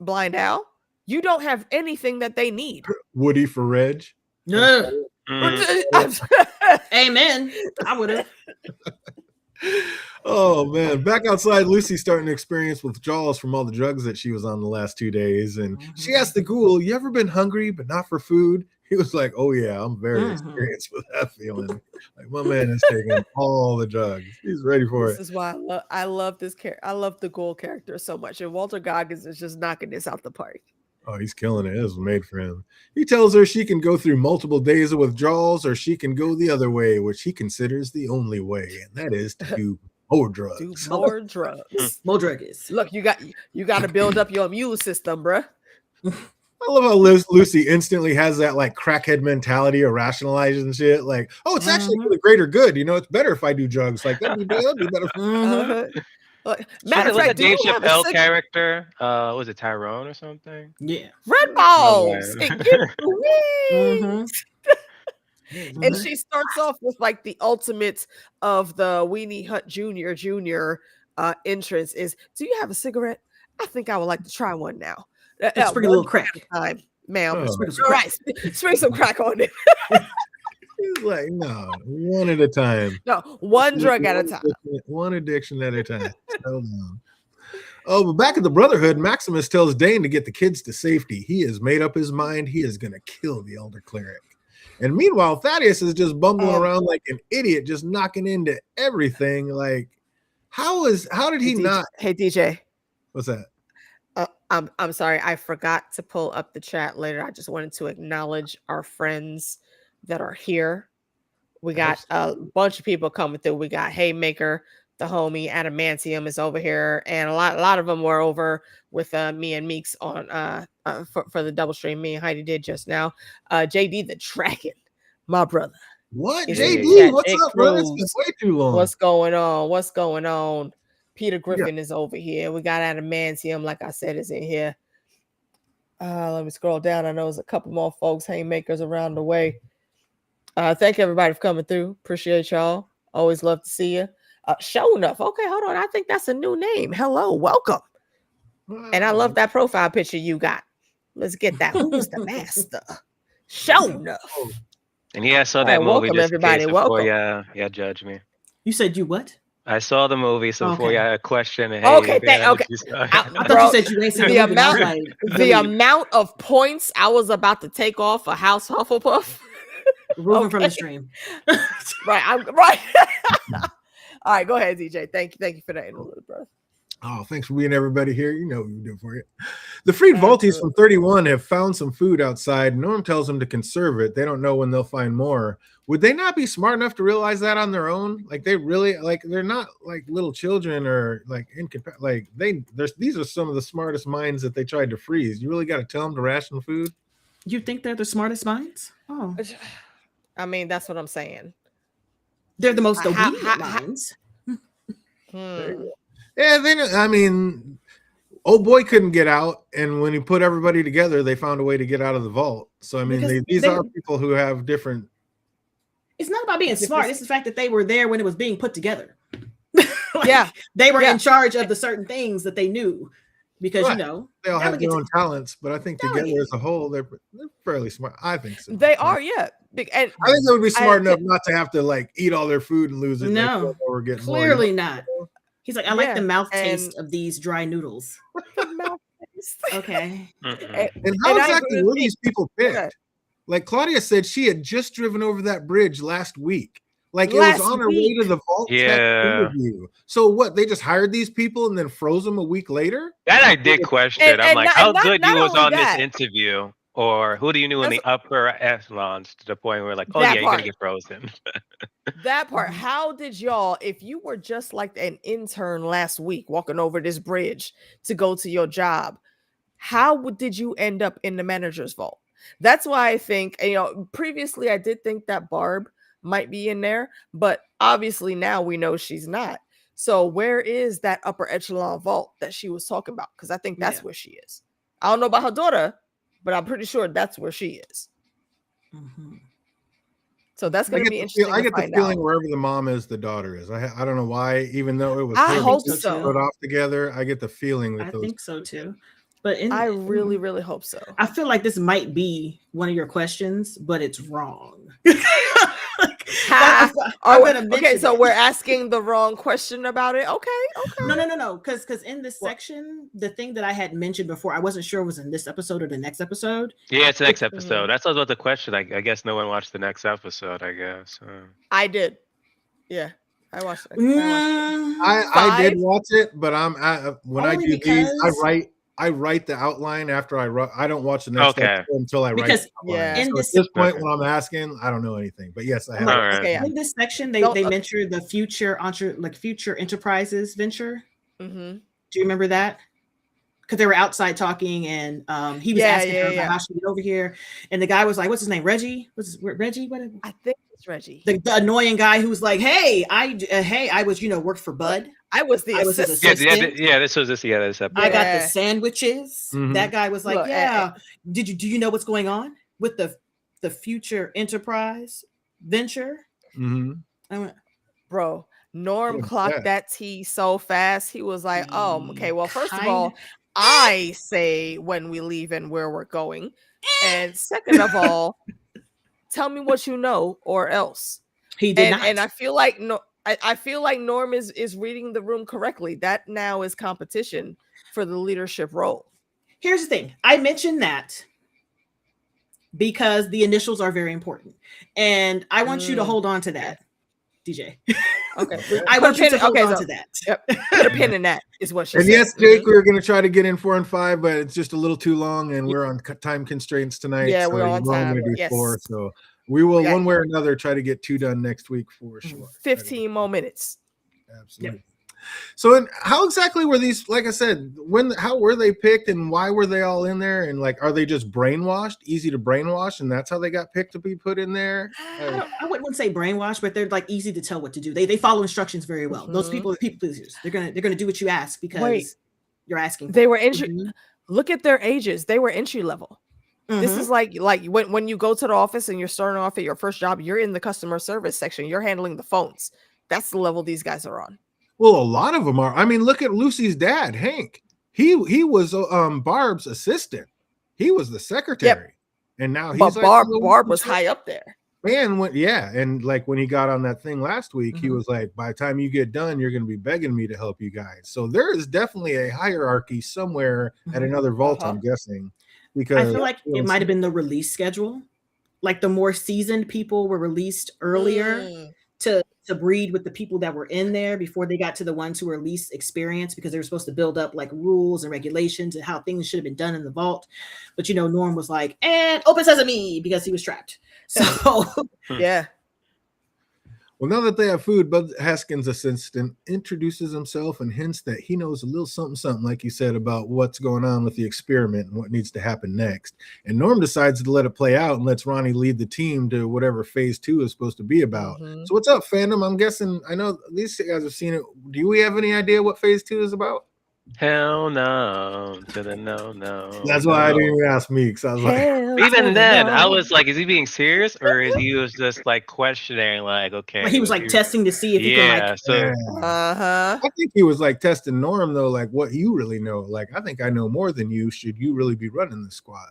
Blind Al? You don't have anything that they need. Woody for Reg. No. Mm. Amen. I would have. Oh man, back outside, Lucy's starting to experience withdrawals from all the drugs that she was on the last 2 days, and she asked the ghoul, "You ever been hungry but not for food?" He was like, "Oh yeah, I'm very experienced with that feeling." Like, my man is taking all the drugs; he's ready for it. This is why I love this character. I love the ghoul character so much, and Walter Goggins is just knocking this out the park. Oh, he's killing it. It was made for him. He tells her she can go through multiple days of withdrawals, or she can go the other way, which he considers the only way, and that is to do more drugs. Do more drugs. More drugs. Look, you got to build up your immune system, bruh. I love how Lucy instantly has that like crackhead mentality or rationalizing shit. Like, oh, it's actually for the greater good. It's better if I do drugs. Like, that'd be better. Matter of fact, Dave Chappelle character, was it Tyrone or something? Yeah, Red balls. And she starts off with like the ultimate of the Weenie Hut Junior entrance is, do you have a cigarette? I think I would like to try one now. Let's bring a little crack, time, ma'am. Oh. All right, spring some crack on it. He's like, no, one at a time. No, one drug at a time. One addiction at a time. Oh, but back at the Brotherhood, Maximus tells Dane to get the kids to safety. He has made up his mind. He is going to kill the Elder Cleric. And meanwhile, Thaddeus is just bumbling around like an idiot, just knocking into everything. Like, how did he not? Hey, DJ. What's that? I'm sorry. I forgot to pull up the chat later. I just wanted to acknowledge our friends that are here. We got a bunch of people coming through. We got Haymaker, the homie, Adamantium is over here, and a lot of them were over with me and Meeks on for the double stream me and Heidi did just now. JD the Dragon, my brother. What? JD, what's up, bro? It's been way too long. What's going on? Peter Griffin is over here. We got Adamantium, like I said, is in here. Let me scroll down. I know there's a couple more folks, Haymakers around the way. Thank everybody for coming through. Appreciate y'all. Always love to see you. Show enough. Okay, hold on. I think that's a new name. Hello, welcome. And I love that profile picture you got. Let's get that. Who's the master? Show enough. And yeah, I saw that movie. Welcome, just everybody. Before, welcome. Yeah, judge me. You said you what? I saw the movie, so before you had a question. Hey, okay. I thought you said you ain't seen the movie. The amount of points I was about to take off a House Hufflepuff. Removing from the stream. Right. I'm right. All right, go ahead, DJ. Thank you for that interlude, bro. Oh, thanks for being everybody here. You know what we do for you. The freed Vaulties from 31 have found some food outside. Norm tells them to conserve it. They don't know when they'll find more. Would they not be smart enough to realize that on their own? Like, they really, like, they're not like little children or like these are some of the smartest minds that they tried to freeze. You really got to tell them to ration food? You think they're the smartest minds? Oh, I mean, that's what I'm saying. They're the most obedient minds. Yeah, I mean, old boy couldn't get out, and when he put everybody together, they found a way to get out of the vault. So I mean, these are people who have different. It's not about being smart. It's the fact that they were there when it was being put together. They were in charge of the certain things that they knew, because they all have their own talents. But I think together as a whole, they're fairly smart. I think so. They are, yeah. And I think they would be smart enough not to have to like eat all their food and lose it. No, clearly not. He's like, I like the mouth taste of these dry noodles. Mouth taste. Okay. And how exactly were these people picked? Like Claudia said, she had just driven over that bridge last week. Like it was on her way to the vault tech interview. So what? They just hired these people and then froze them a week later? That I did question. I'm like, how good you was on this interview? Or who do you know in the upper echelons to the point where like, oh yeah, you're gonna get frozen. That part. How did y'all, if you were just like an intern last week walking over this bridge to go to your job, how did you end up in the manager's vault? That's why I think, previously I did think that Barb might be in there, but obviously now we know she's not. So where is that upper echelon vault that she was talking about? Because I think that's where she is. I don't know about her daughter, but I'm pretty sure that's where she is. So that's going to be interesting. I get the feeling wherever the mom is, the daughter is. I don't know why, even though it was. I hope so. Put off together. I get the feeling that I think so too. But I really, really hope so. I feel like this might be one of your questions, but it's wrong. Okay, so we're asking the wrong question about it. Okay. No. Because in this section, the thing that I had mentioned before, I wasn't sure was in this episode or the next episode. Yeah, it's the next episode. That's about the question. I guess no one watched the next episode. I guess I did. Yeah, I watched it. I did watch it, but when I do these, I write the outline after I don't watch the next episode until I write the outline. In this point when I'm asking, I don't know anything. But yes, I have. Okay, in this section, they mentioned the future enterprises venture. Mm-hmm. Do you remember that? Because they were outside talking, and he was asking her about how she get over here, and the guy was like, "What's his name? Reggie? Reggie? What? I think it's Reggie, the annoying guy who was like, "Hey, I was worked for Bud. I was the assistant. This episode. I got the sandwiches." Mm-hmm. That guy was like, do you know what's going on with the future enterprise venture?" Mm-hmm. I went, bro. Norm clocked that tea so fast. He was like, "Oh, okay. Well, first of all, I say when we leave and where we're going, and second of all, tell me what you know, or else." He did not. And I feel like I feel like Norm is reading the room correctly. That now is competition for the leadership role. Here's the thing. I mentioned that because the initials are very important, and I want you to hold on to that, DJ. Okay. I want you to hold on to that. Yep. Put a pin in that is what she said. Yes, Jake, we were going to try to get in 4 and 5, but it's just a little too long, and we're on time constraints tonight. Yeah, we're on time. Going to do 4, so we will one way or another try to get 2 done next week for sure. 15 more minutes. Absolutely. Yep. So, how exactly were these? Like I said, how were they picked, and why were they all in there? And are they just brainwashed, easy to brainwash, and that's how they got picked to be put in there? I wouldn't say brainwash, but they're easy to tell what to do. They follow instructions very well. Mm-hmm. Those people are people pleasers. They're gonna do what you ask because you're asking. They were entry. Mm-hmm. Look at their ages. They were entry level. Mm-hmm. This is like when you go to the office and you're starting off at your first job, you're in the customer service section. You're handling the phones. That's the level these guys are on. Well, a lot of them are. I mean, look at Lucy's dad, Hank. He was Barb's assistant. He was the secretary, and now he's Barb was high up there. Man, and when he got on that thing last week, he was like, "By the time you get done, you're going to be begging me to help you guys." So there is definitely a hierarchy somewhere at another vault. I'm guessing because I feel like it might have been the release schedule. Like the more seasoned people were released earlier to breed with the people that were in there before they got to the ones who were least experienced, because they were supposed to build up rules and regulations and how things should have been done in the vault. But Norm was like, and open sesame, because he was trapped. So yeah. Well, now that they have food, Bud Haskins' assistant introduces himself and hints that he knows a little something, like you said, about what's going on with the experiment and what needs to happen next. And Norm decides to let it play out and lets Ronnie lead the team to whatever phase 2 is supposed to be about. So what's up, fandom? I'm guessing, I know these guys have seen it. Do we have any idea what phase 2 is about? Hell no to the no. That's why I didn't even ask Meeks. I was even then, I was like, is he being serious, or is he was just questioning, okay? He was testing to see if he could I think he was testing Norm though, what you really know. I think I know more than you. Should you really be running the squad?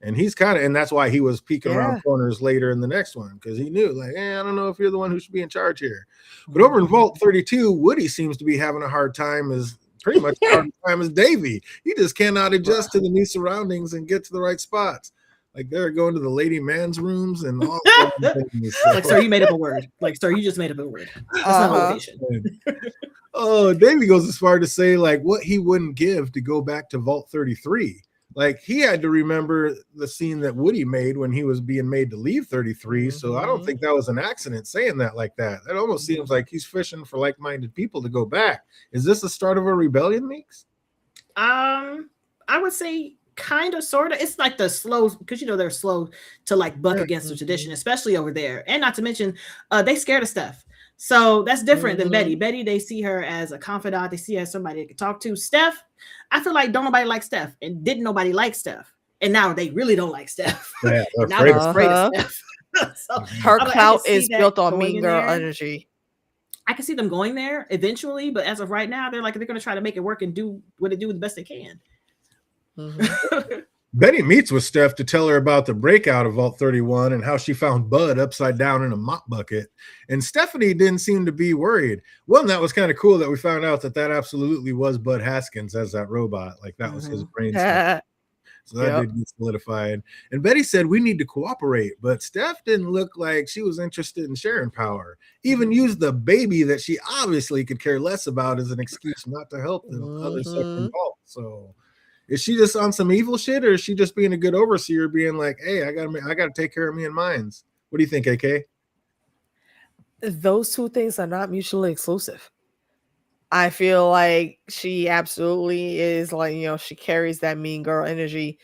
And he's and that's why he was peeking around corners later in the next one, because he knew, I don't know if you're the one who should be in charge here. But over in Vault 32, Woody seems to be having a hard time pretty much the same time as Davey. He just cannot adjust to the new surroundings and get to the right spots. They're going to the lady man's rooms and all things. Sir, you made up a word. Sir, you just made up a word. That's not motivation. Oh, Davey goes as far to say what he wouldn't give to go back to Vault 33. He had to remember the scene that Woody made when he was being made to leave 33. So I don't think that was an accident saying that like that. It almost seems like he's fishing for like-minded people to go back. Is this the start of a rebellion, Meeks? I would say kind of, sort of. It's the slow, because they're slow to buck against the tradition, especially over there. And not to mention, they scared of Steph. So that's different than Betty. Betty, they see her as a confidant. They see her as somebody they can talk to. Steph, I feel like don't nobody like Steph, and didn't nobody like Steph. And now they really don't like Steph. Yeah, now they're afraid of Steph. So, her I clout can see is that built on going mean in girl there. energy. I can see them going there eventually, but as of right now, they're going to try to make it work and do what it do the best they can. Mm-hmm. Betty meets with Steph to tell her about the breakout of Vault 31 and how she found Bud upside down in a mop bucket. And Stephanie didn't seem to be worried. One, that was kind of cool that we found out that absolutely was Bud Haskins as that robot. Like that was his brain stuff. So that did get solidified. And Betty said, we need to cooperate. But Steph didn't look like she was interested in sharing power. Even used the baby that she obviously could care less about as an excuse not to help the other separate vault. So is she just on some evil shit, or is she just being a good overseer, being like, hey, I gotta take care of me and mines? What do you think, AK? Those two things are not mutually exclusive. I feel like she absolutely is like, she carries that mean girl energy.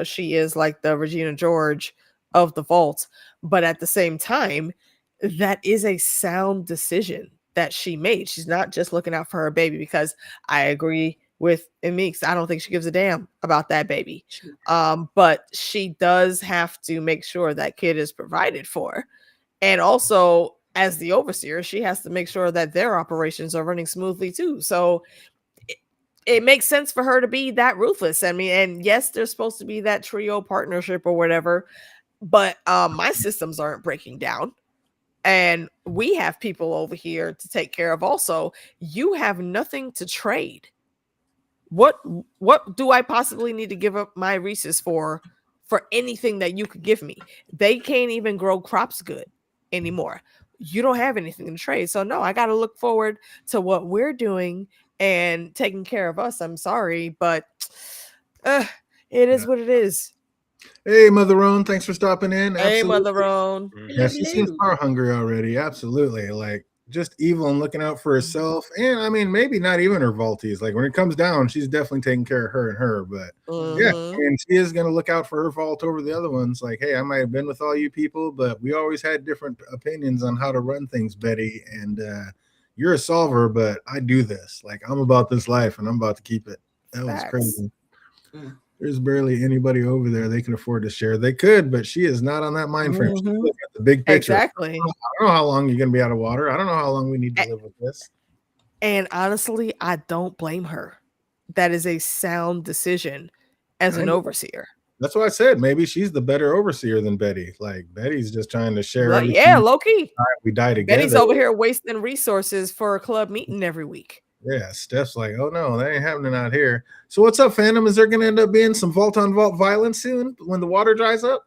She is like the Regina George of the vault. But at the same time, that is a sound decision that she made. She's not just looking out for her baby, because I agree with Meeks. I don't think she gives a damn about that baby. But she does have to make sure that kid is provided for. And also, as the overseer, she has to make sure that their operations are running smoothly too. So it makes sense for her to be that ruthless. I mean, and yes, there's supposed to be that trio partnership or whatever, but my systems aren't breaking down. And we have people over here to take care of. Also, you have nothing to trade. What do I possibly need to give up my Reese's for anything that you could give me? They can't even grow crops good anymore. You don't have anything to trade. So no, I got to look forward to what we're doing and taking care of us. I'm sorry, but it is what it is. Hey, Mother Roan, thanks for stopping in. Hey, Mother Roan. Yeah, she seems power hungry already. Absolutely. Like just evil and looking out for herself. And I mean, maybe not even her vaulties. Like when it comes down, she's definitely taking care of her and her. But yeah, and she is going to look out for her vault over the other ones. Like, hey, I might have been with all you people, but we always had different opinions on how to run things, Betty. And you're a solver, but I do this. Like I'm about this life and I'm about to keep it. That was crazy. There's barely anybody over there they can afford to share. They could, but she is not on that mind frame. She's looking at the big picture. Exactly. I don't know how long you're going to be out of water. I don't know how long we need to live with this. And honestly, I don't blame her. That is a sound decision as an overseer. That's what I said. Maybe she's the better overseer than Betty. Like Betty's just trying to share. Like, yeah, low key. We die together. Betty's over here wasting resources for a club meeting every week. Yeah, Steph's like, oh no, that ain't happening out here. So what's up, fandom? Is there going to end up being some vault on vault violence soon when the water dries up?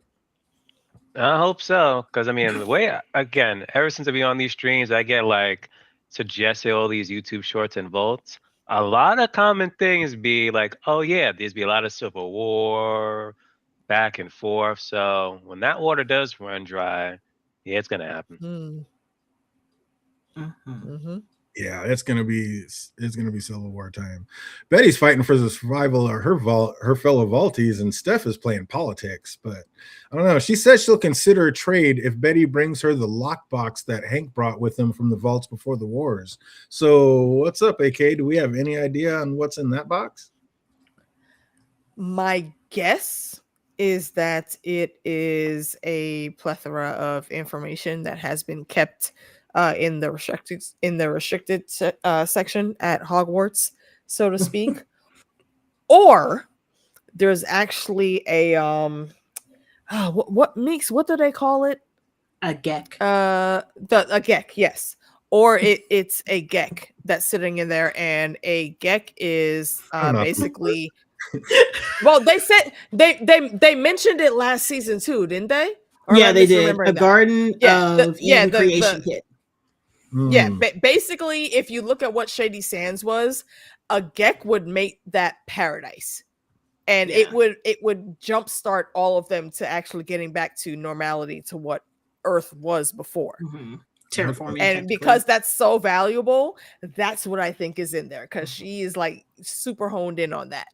I hope so, because I mean, the way again, ever since I've been on these streams, I get like suggested all these YouTube shorts and vaults. A lot of common things be like, oh yeah, there's be a lot of civil war, back and forth. So when that water does run dry, yeah, it's gonna happen. Yeah, it's gonna be Civil War time. Betty's fighting for the survival of her fellow vaulties, and Steph is playing politics. But I don't know. She says she'll consider a trade if Betty brings her the lockbox that Hank brought with him from the vaults before the wars. So what's up, AK? Do we have any idea on what's in that box? My guess is that it is a plethora of information that has been kept in the restricted section at Hogwarts, so to speak. Or there's actually a what Meeks, what do they call it? A Gek. A Gek, yes. Or it's a Gek that's sitting in there, and a Gek is basically well, they said they mentioned it last season too, didn't they? Or yeah, they did. A Garden of Eden creation kit. Yeah, basically, if you look at what Shady Sands was, a Gek would make that paradise, and it would jumpstart all of them to actually getting back to normality, to what Earth was before. Terraforming, and because that's so valuable, that's what I think is in there, because she is like super honed in on that.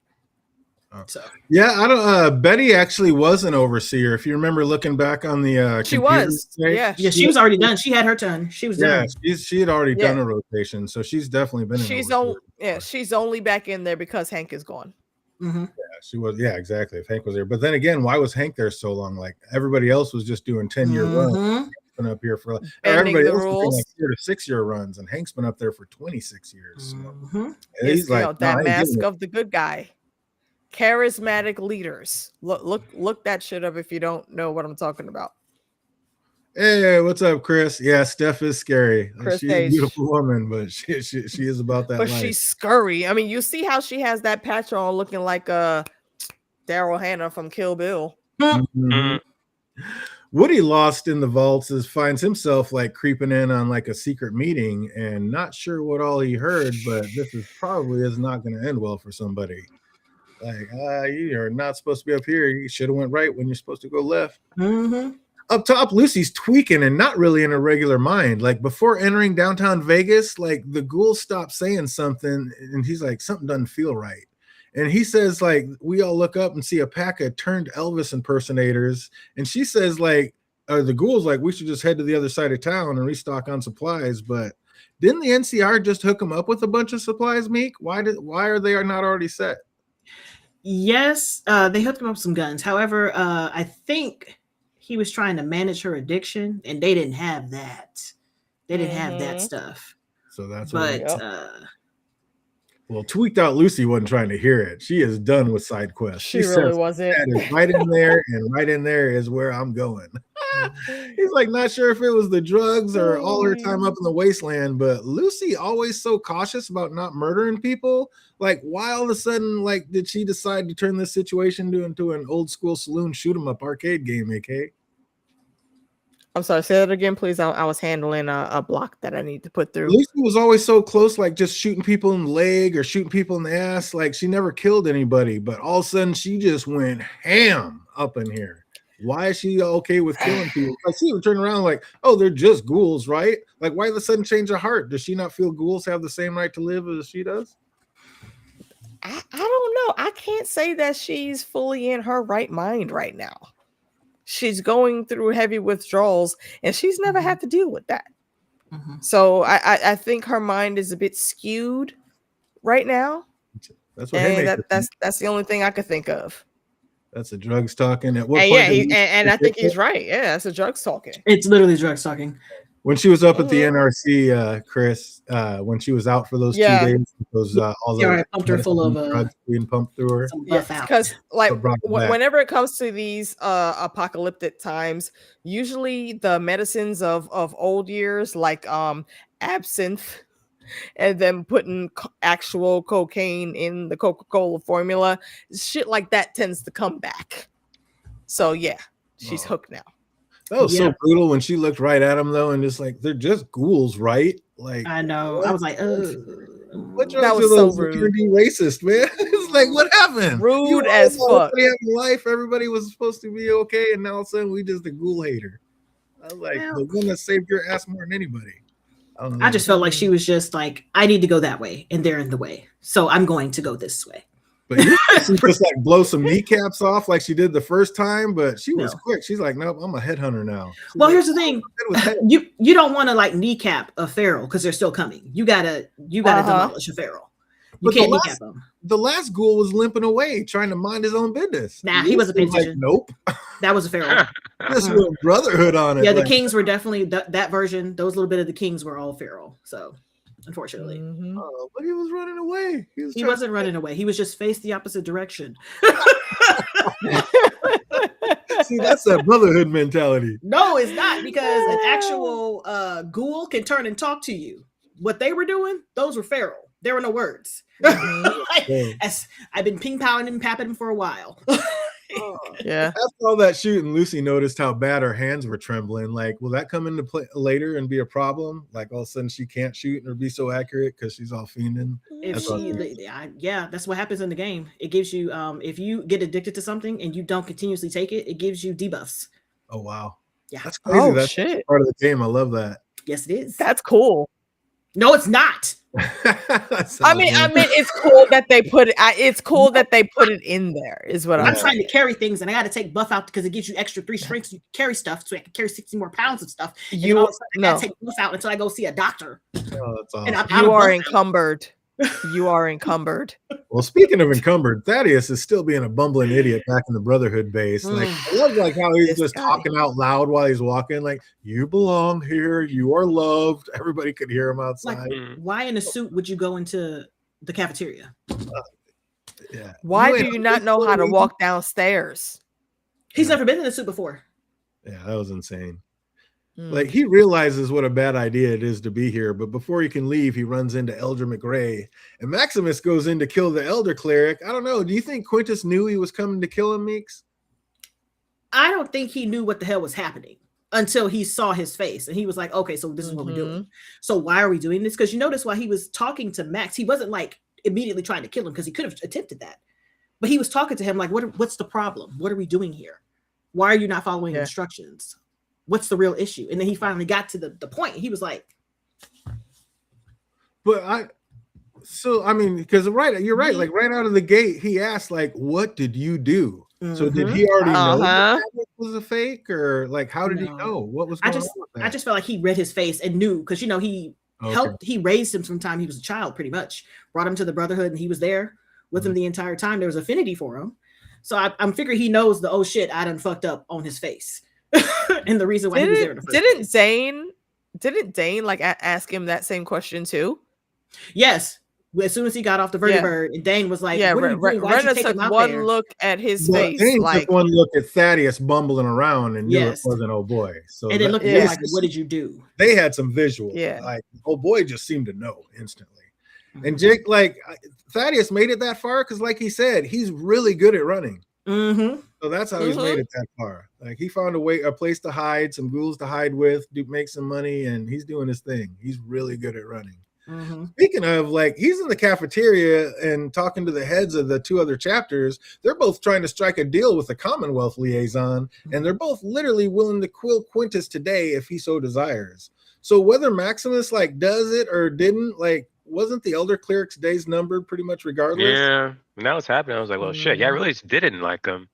So yeah, I don't. Betty actually was an overseer. If you remember looking back on the, she was. Yeah, she was already done. She had her turn. She was done. She had already done a rotation, so she's definitely been. She's only back in there because Hank is gone. Yeah, she was. Yeah, exactly. If Hank was there, but then again, why was Hank there so long? Like everybody else was just doing 10-year runs. Been up here for everybody else was doing like 4 to 6 year runs, and Hank's been up there for 26 years. So. He's like that mask of the good guy. Charismatic leaders. Look that shit up if you don't know what I'm talking about. Hey, what's up, Chris? Yeah, Steph is scary. She's a beautiful woman, but she is about that life. She's scurry. I mean, you see how she has that patch on looking like Daryl Hannah from Kill Bill. Woody, lost in the vaults, finds himself like creeping in on like a secret meeting and not sure what all he heard, but this is not going to end well for somebody. Like, you're not supposed to be up here. You should have went right when you're supposed to go left. Up top, Lucy's tweaking and not really in a regular mind. Like before entering downtown Vegas, like the ghoul stopped saying something and he's like, something doesn't feel right. And he says, like, we all look up and see a pack of turned Elvis impersonators. And she says, like, the ghoul's like, we should just head to the other side of town and restock on supplies. But didn't the NCR just hook them up with a bunch of supplies, Meek? Why are they not already set? Yes, they hooked him up with some guns. However, I think he was trying to manage her addiction, and they didn't have that. They didn't have that stuff. So that's what. Tweaked out Lucy wasn't trying to hear it. She is done with side quests. She really wasn't. That is right in there, and right in there is where I'm going. He's like not sure if it was the drugs or all her time up in the wasteland, but Lucy always so cautious about not murdering people. Like, why all of a sudden, like, did she decide to turn this situation into an old school saloon shoot 'em up arcade game, AK? I'm sorry, say that again, please. I was handling a block that I need to put through. Lucy was always so close, like just shooting people in the leg or shooting people in the ass. Like she never killed anybody, but all of a sudden she just went ham up in here. Why is she okay with killing people? Like she would turn around like, oh, they're just ghouls, right? Like why all of a sudden change her heart? Does she not feel ghouls have the same right to live as she does? I don't know. I can't say that she's fully in her right mind right now. She's going through heavy withdrawals and she's never had to deal with that. So I think her mind is a bit skewed right now. That's what that's the only thing I could think of. That's the drugs talking. At what point and I think he's right. Yeah, that's the drugs talking. It's literally drugs talking. When she was up at the NRC, Chris, when she was out for those 2 days, those all the pumped her full of drugs being pumped through her. Because like whenever it comes to these apocalyptic times, usually the medicines of old years, like absinthe, and then putting actual cocaine in the Coca-Cola formula, shit like that tends to come back. So yeah, she's hooked now. That was so brutal when she looked right at him though, and just like they're just ghouls, right? Like I know. I was like, what that was so rude. Racist, man. It's like what happened? Rude as fuck. Everybody having life, everybody was supposed to be okay, and now all of a sudden we just a ghoul hater. I was like, the one that saved your ass more than anybody. I just felt like she was just like, I need to go that way, and they're in the way, so I'm going to go this way. But she just like blow some kneecaps off like she did the first time, but she was quick. She's like, nope, I'm a headhunter now. Well, here's the thing. You don't want to like kneecap a feral because they're still coming. You gotta demolish a feral. You can't kneecap them. The last ghoul was limping away, trying to mind his own business. Nah, he wasn't paying attention. Nope. That was a feral. This little brotherhood on it. Yeah, the kings were definitely that version. Those little bit of the kings were all feral. So unfortunately. Oh, but he was running away. He wasn't running away. He was just faced the opposite direction. See, that's that brotherhood mentality. No, it's not, because an actual ghoul can turn and talk to you. What they were doing, those were feral. There were no words. I've been ping-ponging and papping him for a while. Yeah. After all that shooting, Lucy noticed how bad her hands were trembling. Like, will that come into play later and be a problem? Like, all of a sudden she can't shoot or be so accurate because she's all fiending. That's what happens in the game. It gives you, if you get addicted to something and you don't continuously take it, it gives you debuffs. Oh wow, yeah, that's crazy. Oh, that's shit. part of the game. I love that. Yes, it is. That's cool. No, it's not. I mean, it's cool that they put it. It's cool that they put it in there. Is what I'm trying to carry things, and I got to take buff out because it gives you extra 3 strengths. You can carry stuff, so I can carry 60 more pounds of stuff. I got to take buff out until I go see a doctor. Oh, that's awesome. And you are encumbered. You are encumbered. Well, speaking of encumbered, Thaddeus is still being a bumbling idiot back in the Brotherhood base. Like, I love like how he's just talking out loud while he's walking. Like, you belong here. You are loved. Everybody could hear him outside. Like, why in a suit would you go into the cafeteria? Yeah. Why do you not know how to walk downstairs? He's never been in a suit before. Yeah, that was insane. Like, he realizes what a bad idea it is to be here, but before he can leave, he runs into Elder McRae, and Maximus goes in to kill the Elder Cleric. I don't know. Do you think Quintus knew he was coming to kill him, Meeks? I don't think he knew what the hell was happening until he saw his face, and he was like, okay, so this is what we're doing. So why are we doing this? Because you notice while he was talking to Max, he wasn't like immediately trying to kill him, because he could have attempted that. But he was talking to him like, what's the problem? What are we doing here? Why are you not following instructions? What's the real issue? And then he finally got to the point. He was like, but I mean, because you're right. Like right out of the gate, he asked, like, what did you do? So did he already know that it was a fake, or like, how did he know what was going on with that? I just felt like he read his face and knew, because, you know, he helped, he raised him from the time he was a child, pretty much brought him to the Brotherhood, and he was there with him the entire time. There was affinity for him. So I'm figuring he knows the, oh shit, I done fucked up on his face. And the reason why he was there in the first place. Didn't Dane like ask him that same question too? Yes. As soon as he got off the vertibird, and Dane was like, what are you doing? Why'd you take him out one there? look at his face. Dane like took one look at Thaddeus bumbling around and knew it wasn't oh boy. So and then looked at him like, what did you do? They had some visuals. Yeah. Like, oh boy just seemed to know instantly. And Jake, like, Thaddeus made it that far because, like he said, he's really good at running. So that's how he's made it that far. Like, he found a place to hide, some ghouls to hide with, make some money, and he's doing his thing. He's really good at running. Speaking of, like, he's in the cafeteria and talking to the heads of the two other chapters. They're both trying to strike a deal with the Commonwealth liaison, and they're both literally willing to kill Quintus today if he so desires. So whether Maximus like does it or didn't, like, wasn't the Elder Cleric's days numbered pretty much regardless? Yeah, when that was happening, I was like, well, shit, yeah, I really didn't like him.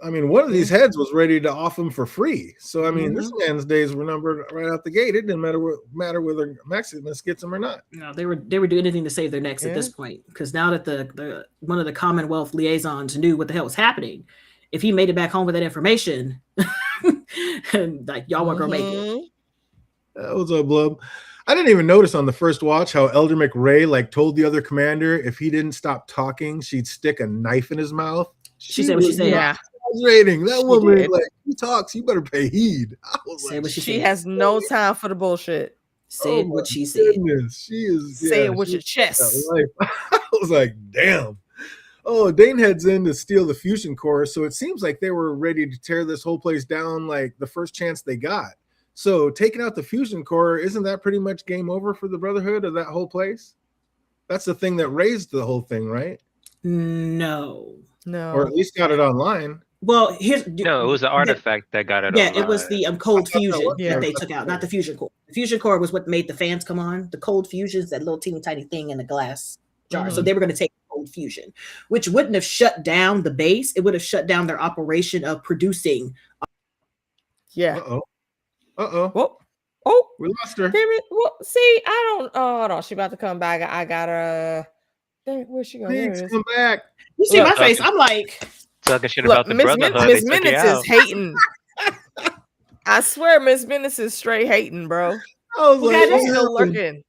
I mean, one of these heads was ready to off him for free. So, I mean, this man's days were numbered right out the gate. It didn't matter whether Maximus gets him or not. No, they were doing anything to save their necks at this point. Because now that the one of the Commonwealth liaisons knew what the hell was happening, if he made it back home with that information, and like, y'all weren't gonna make it. What's up, Blub? I didn't even notice on the first watch how Elder McRae like told the other commander if he didn't stop talking, she'd stick a knife in his mouth. She said what she said. Yeah. Rating. That woman, like, he talks, you better pay heed. I was like, she has no time for the bullshit. Said what she said. She is say it with your chest. I was like, damn. Oh, Dane heads in to steal the fusion core, so it seems like they were ready to tear this whole place down like the first chance they got. So taking out the fusion core, isn't that pretty much game over for the Brotherhood of that whole place? That's the thing that raised the whole thing, right? No. Or at least got it online. Well, no, it was the artifact that got it. Yeah, online. it was the cold fusion that they took out, not the fusion core. The fusion core was what made the fans come on. The cold fusion is that little teeny tiny thing in a glass jar. So they were going to take cold fusion, which wouldn't have shut down the base. It would have shut down their operation of producing. Yeah. Whoa. Oh, we lost her. Damn it. Well, see, I don't. Oh, hold on. She about to come back. I got her. Where's she going? Come back. You see my face? I'm like. Talking shit about the Brotherhood. Miss Minutes is hating. I swear, Miss Minutes is straight hating, bro. I was like, still lurking.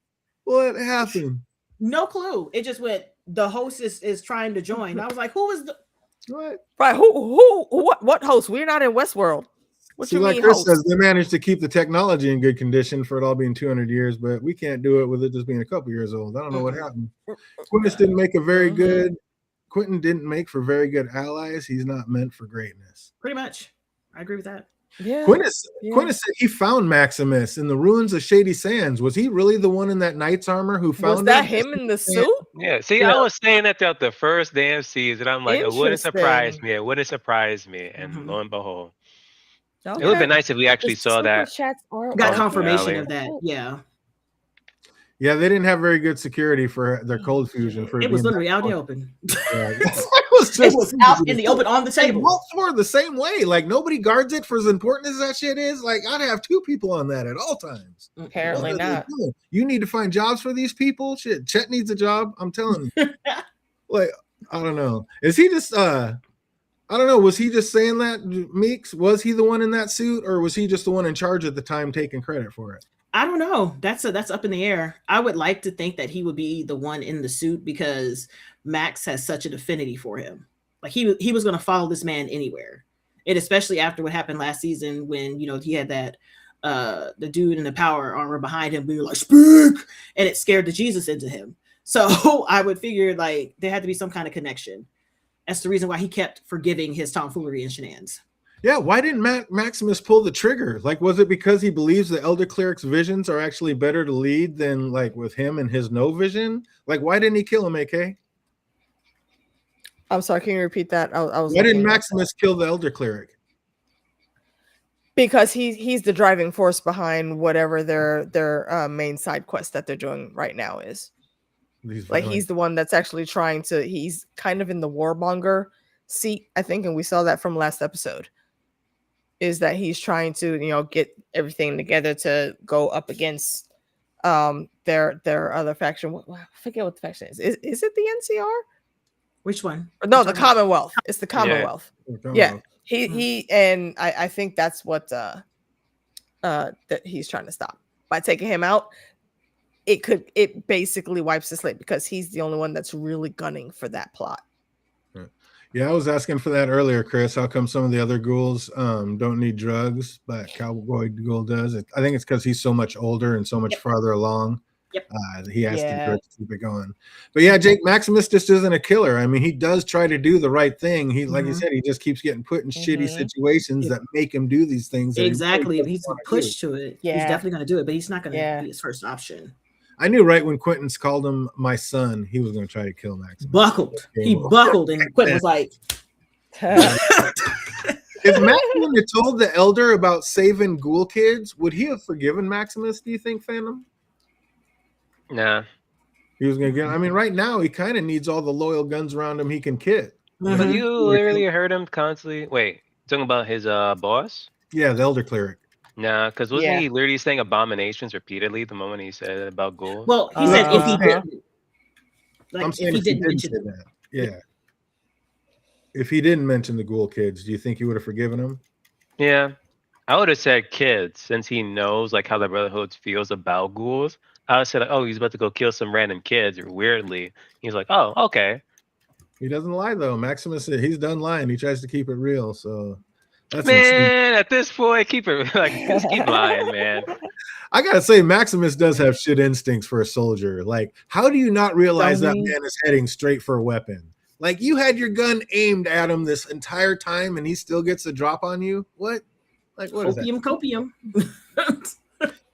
What happened? No clue. It just went. The host is trying to join. I was like, who is the what? Right? What host? We're not in Westworld. What See, you like mean, Chris host? says, they managed to keep the technology in good condition for it all being 200 years, but we can't do it with it just being a couple years old. I don't know what happened. Quintus didn't make a very good. Quentin didn't make for very good allies. He's not meant for greatness. Pretty much. I agree with that. Yeah. Quintus said he found Maximus in the ruins of Shady Sands. Was he really the one in that knight's armor who found Was that him in the suit? Yeah. See, I was saying that throughout the first damn season. I'm like, it wouldn't surprise me. It wouldn't surprise me. And lo and behold. It would have been nice if we actually saw that. Got confirmation of that. Yeah. Yeah, they didn't have very good security for their cold fusion. It was literally out in the open. Yeah, I was It was out in the open on the table. Vault 4 the same way. Like nobody guards it for as important as that shit is. Like I'd have 2 people on that at all times. Apparently not. You need to find jobs for these people. Shit, Chet needs a job. I'm telling you. Like I don't know. Is he just I don't know. Was he just saying that, Meeks? Was he the one in that suit, or was he just the one in charge at the time taking credit for it? I don't know. That's up in the air. I would like to think that he would be the one in the suit because Max has such an affinity for him. Like he was going to follow this man anywhere, and especially after what happened last season when he had that the dude in the power armor behind him being like speak, and it scared the Jesus into him. So I would figure like there had to be some kind of connection. That's the reason why he kept forgiving his tomfoolery and shenanigans. Yeah, why didn't Maximus pull the trigger? Like, was it because he believes the Elder Cleric's visions are actually better to lead than like with him and his no vision? Like, why didn't he kill him, AK? I'm sorry, can you repeat that? Why didn't Maximus kill the Elder Cleric? Because he's the driving force behind whatever their main side quest that they're doing right now is. He's the one that's actually trying to. He's kind of in the warmonger seat, I think, and we saw that from last episode. Is that he's trying to get everything together to go up against their other faction. I forget what the faction is. Is it the NCR? Which one? No, the Commonwealth. It's the Commonwealth. Yeah. He and I think that's what that he's trying to stop by taking him out. It basically wipes the slate because he's the only one that's really gunning for that plot. Yeah, I was asking for that earlier, Chris. How come some of the other ghouls don't need drugs, but Cowboy Ghoul does? I think it's because he's so much older and so much farther along. Yep. He has to keep it going. But yeah, Jake Maximus just isn't a killer. I mean, he does try to do the right thing. He, like you said, he just keeps getting put in shitty situations that make him do these things. Exactly. If he's pushed to it, he's definitely going to do it, but he's not going to be his first option. I knew right when Quentin's called him my son, he was going to try to kill Maximus. He buckled, and Quentin was like, if Maximus had told the Elder about saving ghoul kids, would he have forgiven Maximus, do you think, Phantom? Nah. He was going to get, I mean, right now, he kind of needs all the loyal guns around him he can kit. But you literally heard him constantly. Wait, talking about his boss? Yeah, the Elder Cleric. Nah, because wasn't he literally saying abominations repeatedly the moment he said about ghouls? Well, he said if he didn't. Like, I'm saying if he didn't say that. Yeah. If he didn't mention the ghoul kids, do you think he would have forgiven him? Yeah. I would have said kids, since he knows like how the Brotherhood feels about ghouls. I would have said, like, oh, he's about to go kill some random kids, or weirdly. He's like, oh, okay. He doesn't lie, though. Maximus, he's done lying. He tries to keep it real, so... That's man, at this point, keep it like just keep lying, man. I gotta say, Maximus does have shit instincts for a soldier. Like, how do you not realize that man is heading straight for a weapon? Like, you had your gun aimed at him this entire time, and he still gets a drop on you. What? Like, what is that? Copium.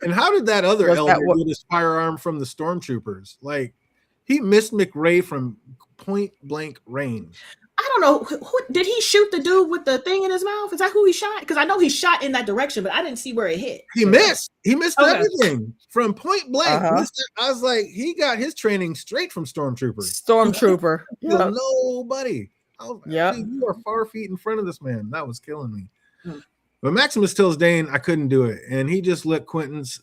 And how did that other elder get his firearm from the stormtroopers? Like, he missed McRae from point blank range. I don't know. Who did he shoot the dude with the thing in his mouth? Is that who he shot? Because I know he shot in that direction, but I didn't see where it hit. He missed. He missed everything from point blank. I was like, he got his training straight from stormtroopers. Stormtrooper. Nobody. Yeah, you are far feet in front of this man. That was killing me. But Maximus tells Dane, I couldn't do it. And he just left Quintus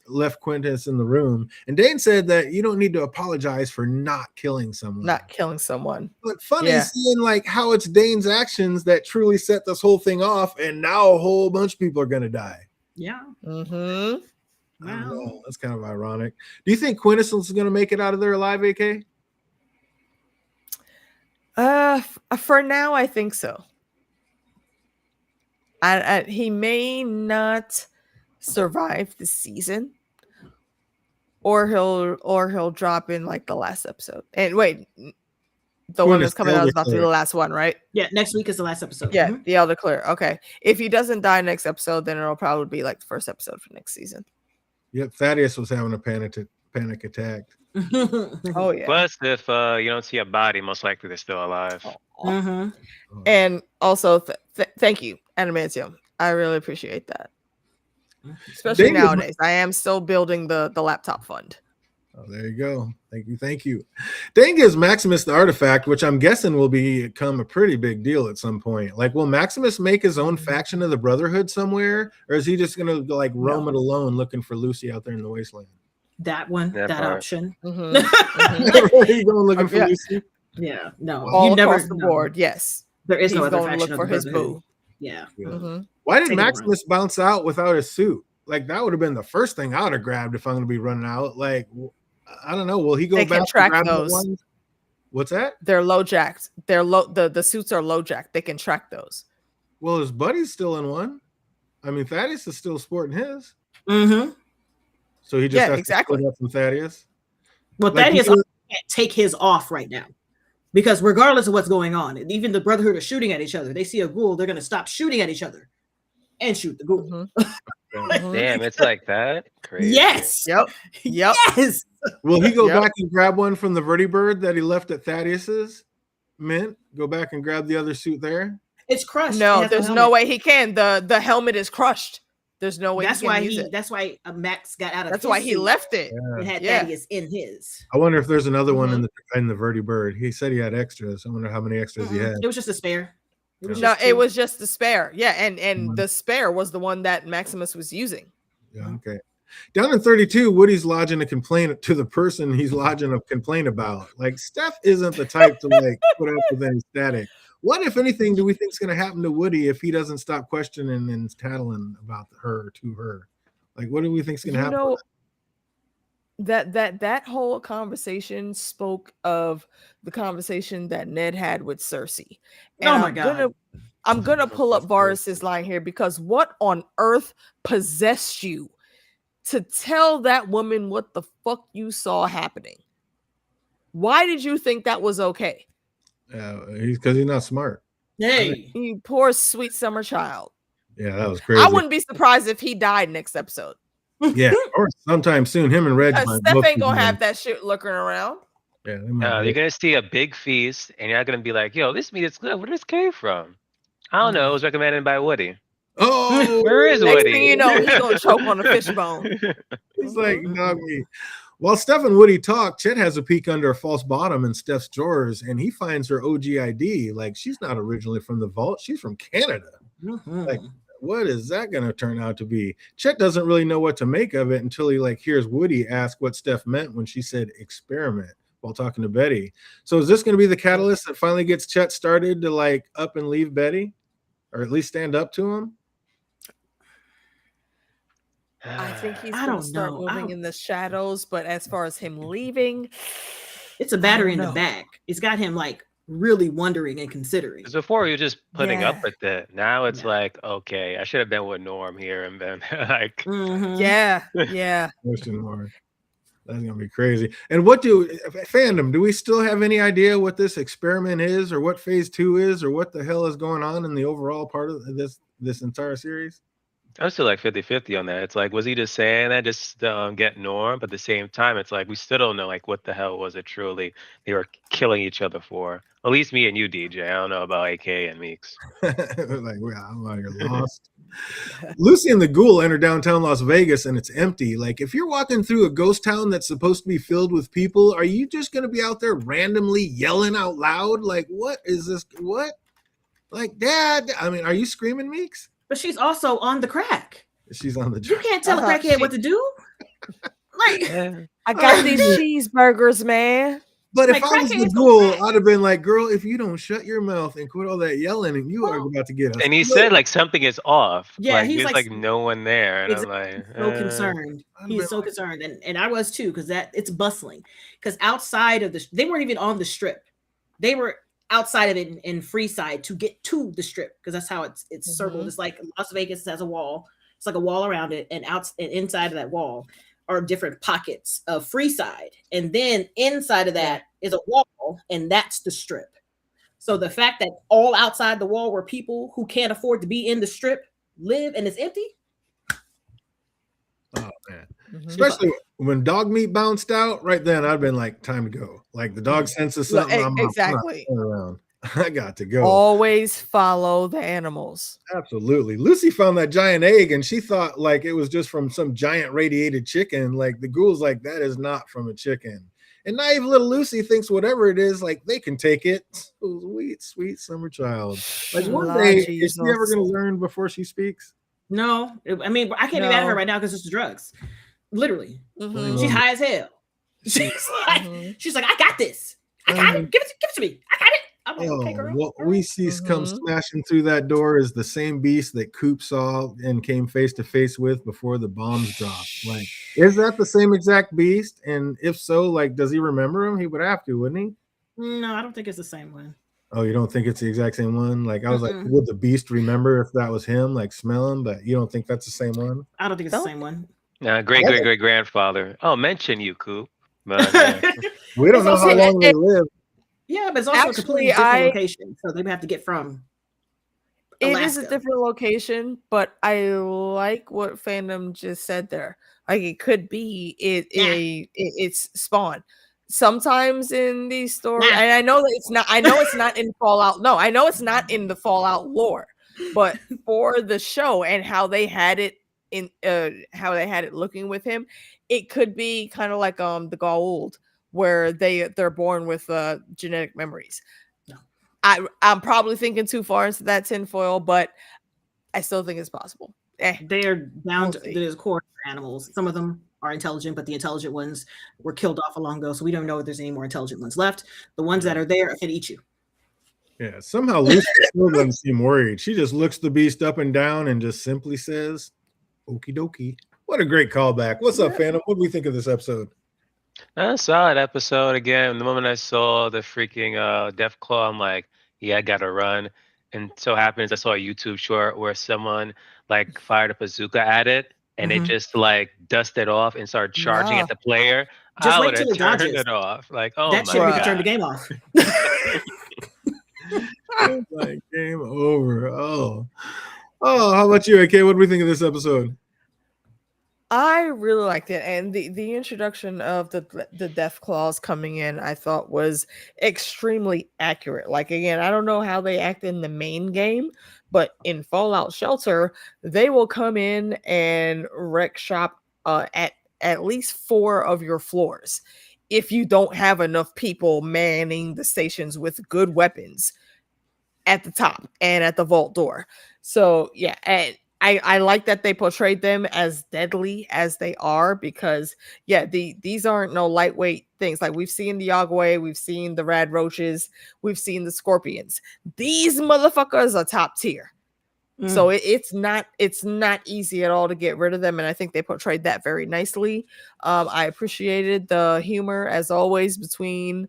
in the room. And Dane said that you don't need to apologize for not killing someone. But funny seeing like how it's Dane's actions that truly set this whole thing off. And now a whole bunch of people are going to die. Yeah. Wow. That's kind of ironic. Do you think Quintessence is going to make it out of there alive, AK? For now, I think so. He may not survive the season, or he'll drop in like the last episode. And wait, the one that's coming out is about to be the last one, right? Yeah, next week is the last episode. Yeah, the Elder Clear. Okay, if he doesn't die next episode, then it'll probably be like the first episode for next season. Yep, Thaddeus was having a panic attack. Oh yeah. Plus, if you don't see a body, most likely they're still alive. And also, thank you, Animantium. I really appreciate that. Especially nowadays. I am still building the laptop fund. Oh, there you go. Thank you. Dang is Maximus the artifact, which I'm guessing will become a pretty big deal at some point. Like, will Maximus make his own faction of the Brotherhood somewhere, or is he just gonna like roam it alone, looking for Lucy out there in the wasteland? That one, that option. He's going looking for Lucy. Yeah, no, all you never across the board. Yes, there is he's no other going to faction look for of his the boo. Yeah. Why did Maximus bounce out without his suit? Like, that would have been the first thing I would have grabbed if I'm going to be running out. Like, I don't know. Will he go back can track and grab those? One? What's that? They're low jacked. They're low. The suits are low jacked. They can track those. Well, his buddy's still in one. I mean, Thaddeus is still sporting his. So he just has to split up from Thaddeus. Well, like, Thaddeus can't take his off right now. Because regardless of what's going on, even the Brotherhood are shooting at each other. They see a ghoul, they're going to stop shooting at each other and shoot the ghoul. Damn, it's like that. Crazy. Yes. Yep. Yes. Will he go back and grab one from the vertibird that he left at Thaddeus's mint? Go back and grab the other suit there? It's crushed. No, there's no way he can. The helmet is crushed. There's no way. That's why Max got out of. That's why he left it. And had Thaddeus in his. I wonder if there's another one in the vertibird. He said he had extras. I wonder how many extras he had. It was just a spare. It was just the spare. Yeah, and the spare was the one that Maximus was using. Yeah. Okay. Down in 32, Woody's lodging a complaint to the person he's lodging a complaint about. Like, Steph isn't the type to like put up with any static. What, if anything, do we think is going to happen to Woody if he doesn't stop questioning and tattling about her to her? Like, what do we think is going to happen? Know, that whole conversation spoke of the conversation that Ned had with Cersei. And oh my God. I'm gonna pull up Varys's line here, because what on earth possessed you to tell that woman what the fuck you saw happening? Why did you think that was okay? Because he's not smart. Hey, you poor sweet summer child. Yeah, that was crazy. I wouldn't be surprised if he died next episode. Yeah, or sometime soon. Him and Reg. Steph ain't gonna have that shit lurking around. Yeah, you're gonna see a big feast, and you're not gonna be like, "Yo, this meat is good. Where does this came from?" I don't know. It was recommended by Woody. Oh, where is next Woody? Thing you know, he's gonna choke on a fishbone. It's like dog meat. While Steph and Woody talk, Chet has a peek under a false bottom in Steph's drawers, and he finds her OG ID. Like, she's not originally from the vault; she's from Canada. Like, what is that going to turn out to be? Chet doesn't really know what to make of it until he like hears Woody ask what Steph meant when she said experiment while talking to Betty. So is this going to be the catalyst that finally gets Chet started to like up and leave Betty, or at least stand up to him? I think he's going to start moving in the shadows, but as far as him leaving, it's a battery in the back. It's got him like really wondering and considering. Because before you're just putting up with it. Now it's like, okay, I should have been with Norm here, and then like, yeah. Question mark. That's gonna be crazy. And what fandom? Do we still have any idea what this experiment is, or what phase 2 is, or what the hell is going on in the overall part of this entire series? I'm still like 50-50 on that. It's like, was he just saying that just get Norm? But at the same time, it's like we still don't know like what the hell was it truly they were killing each other for. At least me and you, DJ. I don't know about AK and Meeks. Like, I'm out here lost. Lucy and the Ghoul enter downtown Las Vegas, and it's empty. Like, if you're walking through a ghost town that's supposed to be filled with people, are you just going to be out there randomly yelling out loud? Like, what is this? What? Like, Dad? I mean, are you screaming, Meeks? But she's also on the crack. She's on the. You can't tell a crackhead what to do. Like, I got these cheeseburgers, man. But if I was the Ghoul, I'd have been like, "Girl, if you don't shut your mouth and quit all that yelling, and you are about to get us." And he said like something is off. Yeah, like, he's like no one there, and I'm like, so concerned. He's so concerned, and I was too, because it's bustling. Because outside of they weren't even on the strip. They were outside of it in Freeside to get to the strip, because that's how it's circled. It's like Las Vegas has a wall. It's like a wall around it, and inside of that wall are different pockets of Freeside, and then inside of that is a wall, and that's the strip. So the fact that all outside the wall where people who can't afford to be in the strip live and it's empty. Oh man. Especially when dog meat bounced out, right then I'd been like, time to go. Like, the dog senses something. Exactly. I'm not around. I got to go. Always follow the animals. Absolutely. Lucy found that giant egg and she thought like it was just from some giant radiated chicken. Like the ghoul's like, that is not from a chicken. And naive little Lucy thinks whatever it is, like they can take it. Sweet, sweet summer child. Like one day, is she ever going to learn before she speaks? No. I mean, I can't be mad at her right now because it's the drugs. Literally. Mm-hmm. She's high as hell. She's like, I got this. I got it. Give it to me. I got it. I'm like, okay, girl. What we see come smashing through that door is the same beast that Coop saw and came face to face with before the bombs dropped. Like, is that the same exact beast? And if so, like, does he remember him? He would have to, wouldn't he? No, I don't think it's the same one. Oh, you don't think it's the exact same one? Like, I was like, would the beast remember if that was him? Like, smell him, but you don't think that's the same one? I don't think it's the same one. Great grandfather. Oh, mention you, Coop. But, we don't know how long they live. Yeah, but it's also a completely different location, so they have to get from Alaska. It is a different location, but I like what Fandom just said there. Like it could be it's Spawn. Sometimes in these stories, and I know that it's not. I know it's not in Fallout. No, I know it's not in the Fallout lore, but for the show and how they had it in, how they had it looking with him, it could be kind of like the Goa'uld, where they're born with genetic memories. No. I'm probably thinking too far into that tinfoil, but I still think it's possible. They are down to the core animals. Some of them are intelligent, but the intelligent ones were killed off a long ago, so we don't know if there's any more intelligent ones left. The ones that are there can eat you. Yeah, somehow Lucy still doesn't seem worried. She just looks the beast up and down and just simply says, okie dokie. What a great callback. What's up, Phantom? What do we think of this episode? I saw that episode again. The moment I saw the freaking deathclaw, I'm like, yeah, I gotta run. And so happens I saw a YouTube short where someone like fired a bazooka at it and it just like dusted off and started charging at the player. Just I wait would till have it turned dodges. it off. Like, oh that my shit god, turn the game off. Like game over. Oh, how about you, AK? What do we think of this episode? I really liked it, and the introduction of the death claws coming in, I thought was extremely accurate. Like again, I don't know how they act in the main game, but in Fallout Shelter, they will come in and wreck shop at least 4 of your floors if you don't have enough people manning the stations with good weapons at the top and at the vault door. So yeah, and I like that they portrayed them as deadly as they are, because these aren't no lightweight things. Like we've seen the Yagway, we've seen the rad roaches, we've seen the scorpions. These motherfuckers are top tier. So it's not easy at all to get rid of them, and I think they portrayed that very nicely. I appreciated the humor as always between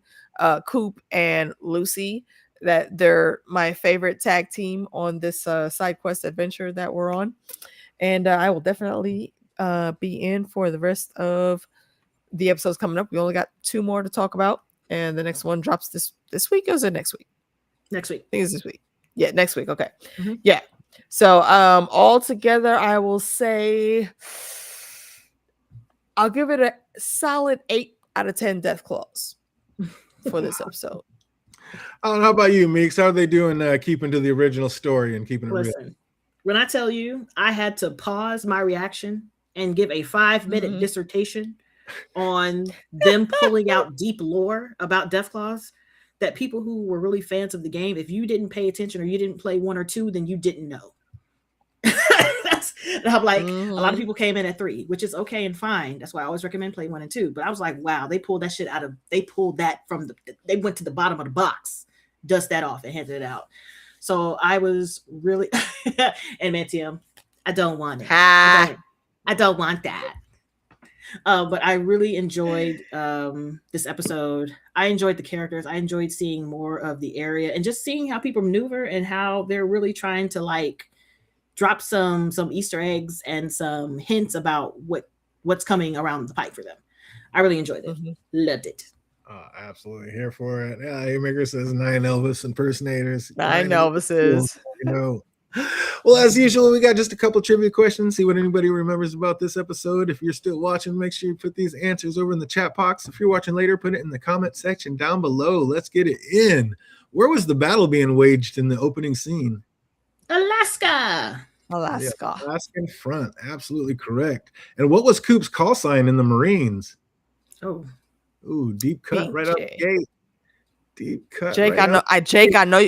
Coop and Lucy. That they're my favorite tag team on this side quest adventure that we're on, and I will definitely be in for the rest of the episodes coming up. We only got 2 more to talk about, and the next one drops this week, or is it next week? Next week. I think it's this week. Yeah, next week. Okay. Yeah. So all together, I will say I'll give it a solid 8 out of 10 death claws for this episode. How about you, Meeks? How are they doing keeping to the original story and keeping it real? When I tell you I had to pause my reaction and give a 5-minute dissertation on them pulling out deep lore about Deathclaws, that people who were really fans of the game, if you didn't pay attention or you didn't play 1 or 2, then you didn't know. And I'm like, a lot of people came in at 3, which is okay and fine. That's why I always recommend play 1 and 2. But I was like, wow, they pulled that shit out of, they went to the bottom of the box, dust that off and handed it out. So I was really, and man, Tim, I don't want it. I don't want that. But I really enjoyed this episode. I enjoyed the characters. I enjoyed seeing more of the area and just seeing how people maneuver and how they're really trying to like drop some Easter eggs and some hints about what's coming around the pike for them. I really enjoyed it. Loved it. Absolutely here for it. Yeah, Haymaker says 9 Elvis impersonators. 9 Elvises. You know. Well, as usual, we got just a couple trivia questions. See what anybody remembers about this episode. If you're still watching, make sure you put these answers over in the chat box. If you're watching later, put it in the comment section down below. Let's get it in. Where was the battle being waged in the opening scene? Alaska. Alaska. Yeah, Alaskan front. Absolutely correct. And what was Coop's call sign in the Marines? Oh. Ooh, deep cut right out the gate. Deep cut. Jake, right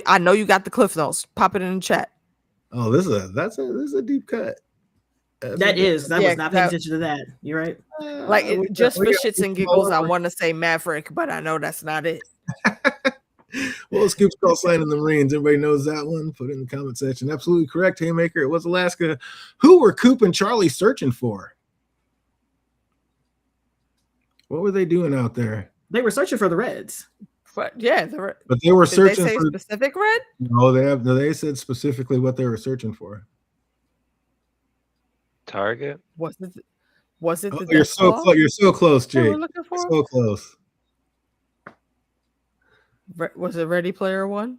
I know you got the cliff notes. Pop it in the chat. Oh, this is a deep cut. I was not paying attention to that. You're right. Like just for shits and giggles, I want to say Maverick, but I know that's not it. What was Scoop's call sign in the Marines? Everybody knows that one. Put it in the comment section. Absolutely correct, Haymaker. It was Alaska. Who were Coop and Charlie searching for? What were they doing out there? They were searching for the Reds. But yeah, but they were searching for specific red. No, they said specifically what they were searching for. Target. Was it the you're so close. You're so close, Jake. So close. Was it Ready Player One?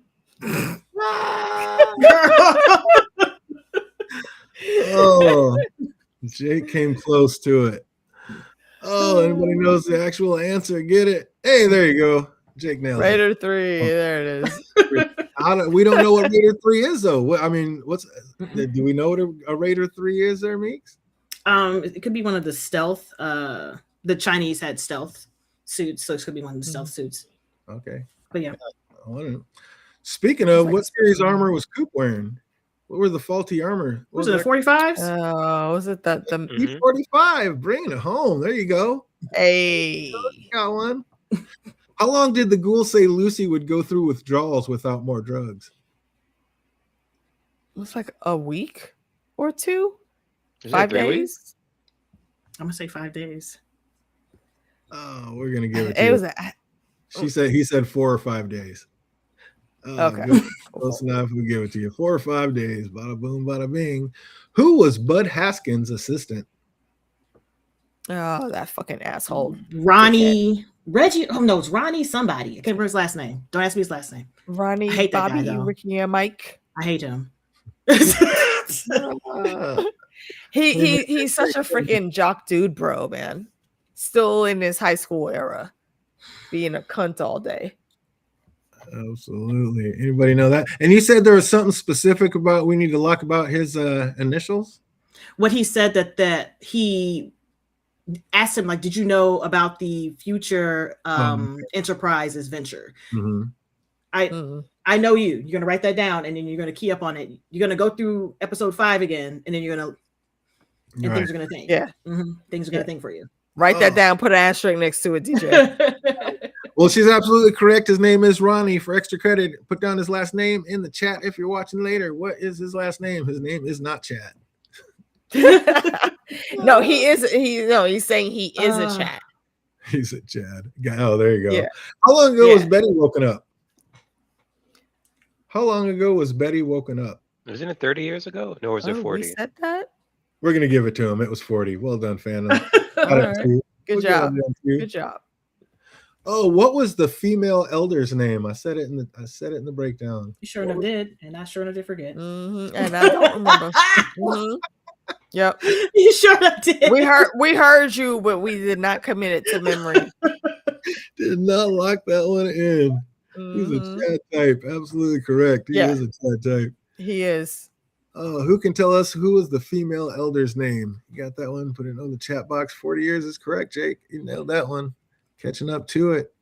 Oh, Jake came close to it. Oh, anybody knows the actual answer? Get it? Hey, there you go. Jake nailed Raider it. 3. There it is. We don't know what Raider 3 is, though. Do we know what a Raider 3 is there, Meeks? It could be one of the stealth. The Chinese had stealth suits, so it could be one of the stealth suits. Okay. But yeah. Speaking of, what series armor was Coop wearing? What were the faulty armor? Was it the 45s? Was it the P45? Bringing it home. There you go. Hey, got one. How long did the ghoul say Lucy would go through withdrawals without more drugs? It was like a week or two. 5 days. Weeks? I'm gonna say 5 days. Oh, we're gonna give it to you. He said 4 or 5 days. Okay. Good. Close enough. We give it to you. 4 or 5 days. Bada boom, bada bing. Who was Bud Haskins' assistant? Oh, that fucking asshole. Ronnie. Reggie. Oh no, it's Ronnie somebody. I can't remember his last name. Don't ask me his last name. Ronnie, I hate that Bobby, guy, Ricky, and Mike. I hate him. He's such a freaking jock dude, bro, man. Still in his high school era, being a cunt all day. Absolutely. Anybody know that? And you said there was something specific about we need to lock about his initials. What he said that he asked him, like, did you know about the future Enterprises venture? Mm-hmm. I know you. You're gonna write that down, and then you're gonna key up on it. You're gonna go through episode 5 again, and then you're gonna things are gonna think. Yeah, things are gonna think for you. Write that down. Put an asterisk next to it, DJ. Well, she's absolutely correct. His name is Ronnie. For extra credit, put down his last name in the chat if you're watching later. What is his last name? His name is not Chad. No, he is. He's saying he is a Chad. He's a Chad. Oh, there you go. Yeah. How long ago was Betty woken up? How long ago was Betty woken up? Wasn't it 30 years ago? No, was it 40? We said that? We're going to give it to him. It was 40. Well done, Phantom. Right. Good job. Good job. Oh, what was the female elder's name? I said it in the breakdown. You sure enough did, and I sure enough did forget. And I don't remember. Yep. You sure enough did. We heard you, but we did not commit it to memory. Did not lock that one in. He's a Chad type. Absolutely correct. He is a Chad type. He is. Who can tell us who was the female elder's name? You got that one? Put it on the chat box. 40 years is correct, Jake. You nailed that one. Catching up to it.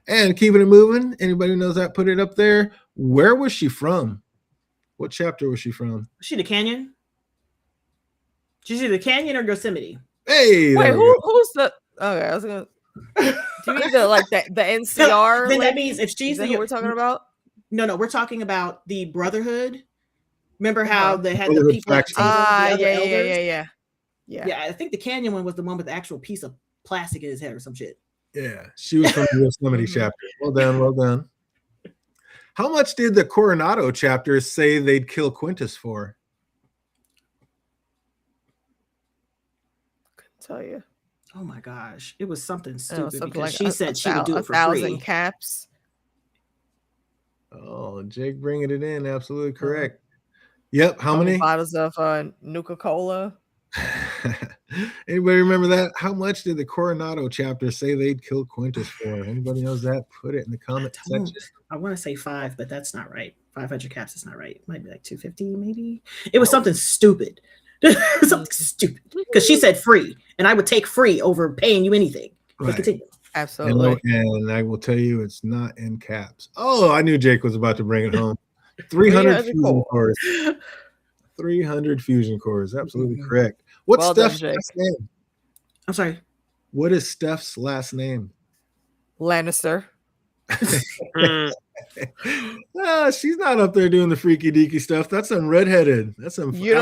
And keeping it moving. Anybody who knows that, put it up there. Where was she from? What chapter was she from? Was she the Canyon? She's either Canyon or Yosemite. Hey, wait, who's the? Okay, I was gonna. Do you mean the NCR? Then that means if she's what we're talking about? No, we're talking about the Brotherhood. Remember how they had the people? Yeah. I think the Canyon one was the one with the actual piece of plastic in his head or some shit. Yeah, she was from the Yosemite chapter. Well done. How much did the Coronado chapter say they'd kill Quintus for? Couldn't tell you. Oh my gosh, it was something stupid because like she said she would do it for 1,000 caps. Oh, Jake bringing it in. Absolutely correct. Yep. How many bottles of Nuka-Cola? Anybody remember that? How much did the Coronado chapter say they'd kill Quintus for? Anybody knows that? Put it in the comment section. I want to say 5, but that's not right. 500 caps is not right. It might be like 250, maybe. It was something stupid. Something stupid. Because she said free, and I would take free over paying you anything. Right. Absolutely. And I will tell you, it's not in caps. Oh, I knew Jake was about to bring it home. 300 fusion cores. 300 fusion cores. Absolutely correct. What's Steph's last name? I'm sorry. What is Steph's last name? Lannister. She's not up there doing the freaky deaky stuff. That's some redheaded. That's some. You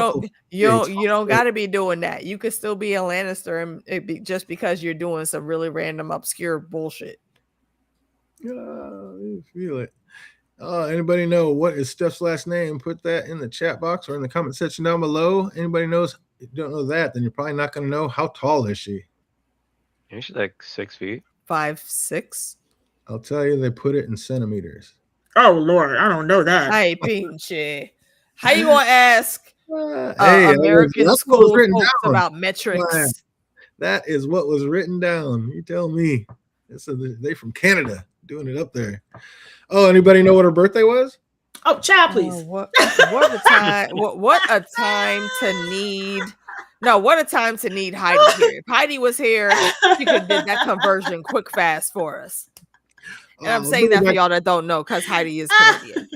don't got to be doing that. You could still be a Lannister, and it be just because you're doing some really random, obscure bullshit. You feel it. Anybody know what is Steph's last name? Put that in the chat box or in the comment section down below. Anybody knows? If you don't know that, then you're probably not going to know. How tall is she? She's like 6 feet. 5'6". I'll tell you, they put it in centimeters. Oh Lord, I don't know that. Hey, Pinche. How you gonna ask American school folks about metrics? That is what was written down. You tell me. They from Canada doing it up there. Oh, anybody know what her birthday was? Oh, child, please. What a time! What a time to need. No, what a time to need Heidi here. If Heidi was here, she could did that conversion quick fast for us. And I'm saying that for y'all that don't know, because Heidi is Canadian.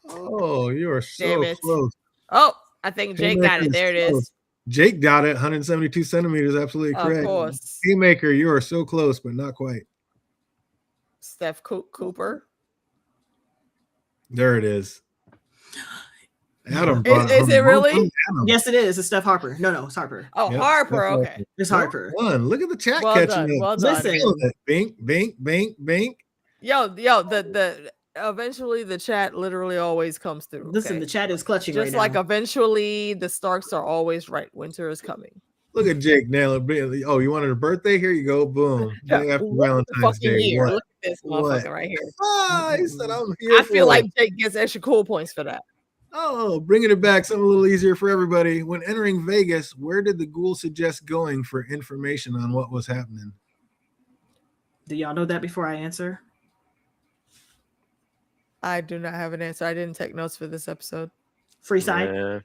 Oh, you are so close. Oh, I think Jake got it. There it is. Jake got it. 172 centimeters. Absolutely correct. Of course. Haymaker, you are so close, but not quite. Steph Cooper. There it is. Adam. Is it really? Yes, it is. It's Steph Harper. No, it's Harper. Oh, yep, Harper. Okay. It's Harper. Look at the chat well catching done, well done. Listen. Bink, bink, bink, bink. Yo, the eventually the chat literally always comes through. Listen, the chat is clutching just right like now. Eventually the Starks are always right. Winter is coming. Look at Jake now. Oh, you wanted a birthday? Here you go. Boom. Day after Valentine's Day. Look at this motherfucker right here. He said I'm here. I feel like Jake gets extra cool points for that. Oh, bringing it back, something a little easier for everybody. When entering Vegas, where did the ghoul suggest going for information on what was happening? Do y'all know that before I answer? I do not have an answer. I didn't take notes for this episode. Free side? Yeah.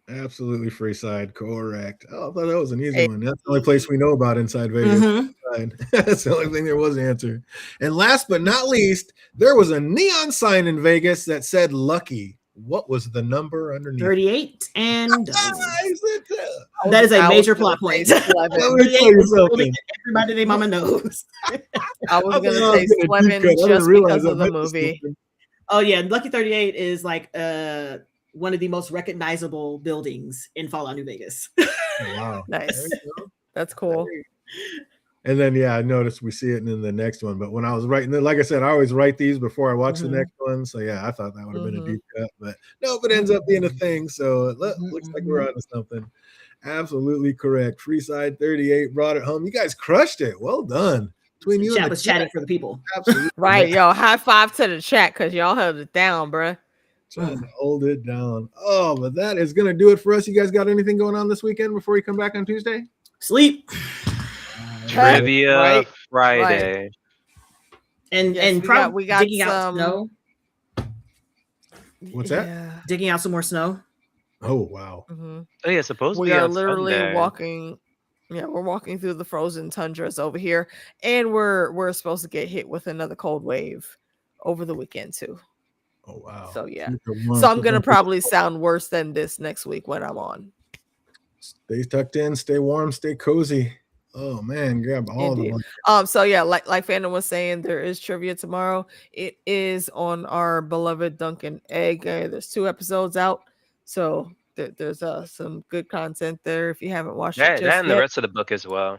Absolutely free side. Correct. Oh, I thought that was an easy one. That's the only place we know about inside Vegas. Mm-hmm. That's the only thing there was an answer. And last but not least, there was a neon sign in Vegas that said lucky. What was the number underneath? 38 and that is a major plot point. Everybody they mama knows. I was gonna say 11 just because of the movie. Oh yeah, Lucky 38 is like one of the most recognizable buildings in Fallout New Vegas. Wow. Nice. That's cool. And then, yeah, I noticed we see it in the next one. But when I was writing, like I said, I always write these before I watch the next one. So, yeah, I thought that would have been a deep cut. But no, it ends up being a thing. So it looks like we're onto something. Absolutely correct. Freeside 38 brought it home. You guys crushed it. Well done. Between you chat and was chatting for the people. Absolutely. Right, yo. High five to the chat because y'all held it down, bruh. Trying to hold it down. Oh, but that is going to do it for us. You guys got anything going on this weekend before you come back on Tuesday? Sleep. Trivia Friday. Right. And yes, we got digging out snow. What's that? Digging out some more snow. Oh wow. Oh yeah, supposedly we are literally walking. Yeah, we're walking through the frozen tundras over here, and we're supposed to get hit with another cold wave over the weekend too. Oh wow. So yeah. So I'm gonna probably sound worse than this next week when I'm on. Stay tucked in, stay warm, stay cozy. Oh man, grab all Indeed. of them. So yeah, like Fandom was saying, there is trivia tomorrow. It is on our beloved Duncan Egg. There's 2 episodes out, so there's some good content there if you haven't watched it just and yet. the rest of the book as well.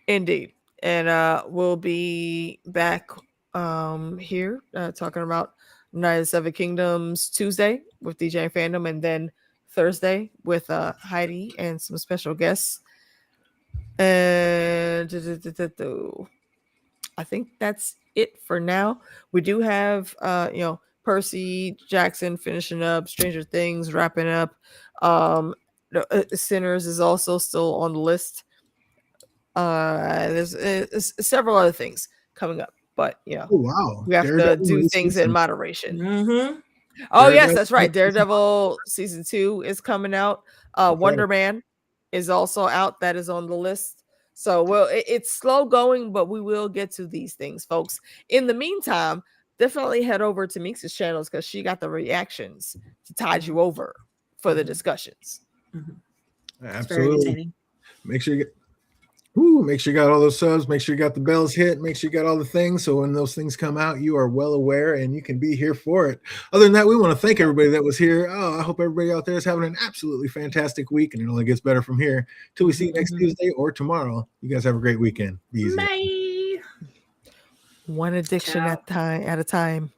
Indeed, and we'll be back here talking about Night of the 7 Kingdoms Tuesday with DJ and Fandom, and then Thursday with Heidi and some special guests. And I think that's it for now. We do have Percy Jackson finishing up, Stranger Things wrapping up, Sinners is also still on the list. There's several other things coming up, but Oh wow, we have to do things in moderation. Oh yes, that's right. Daredevil season 2 is coming out. Wonder Man is also out. That is on the list. So it's slow going, but we will get to these things, folks. In the meantime, definitely head over to Meeks' channels because she got the reactions to tide you over for the discussions. Absolutely. Make sure you got all those subs. Make sure you got the bells hit. Make sure you got all the things. So when those things come out, you are well aware and you can be here for it. Other than that, we want to thank everybody that was here. I hope everybody out there is having an absolutely fantastic week, and it only gets better from here. Till we see you next Tuesday or tomorrow. You guys have a great weekend. Be easy. Bye. One addiction at a time.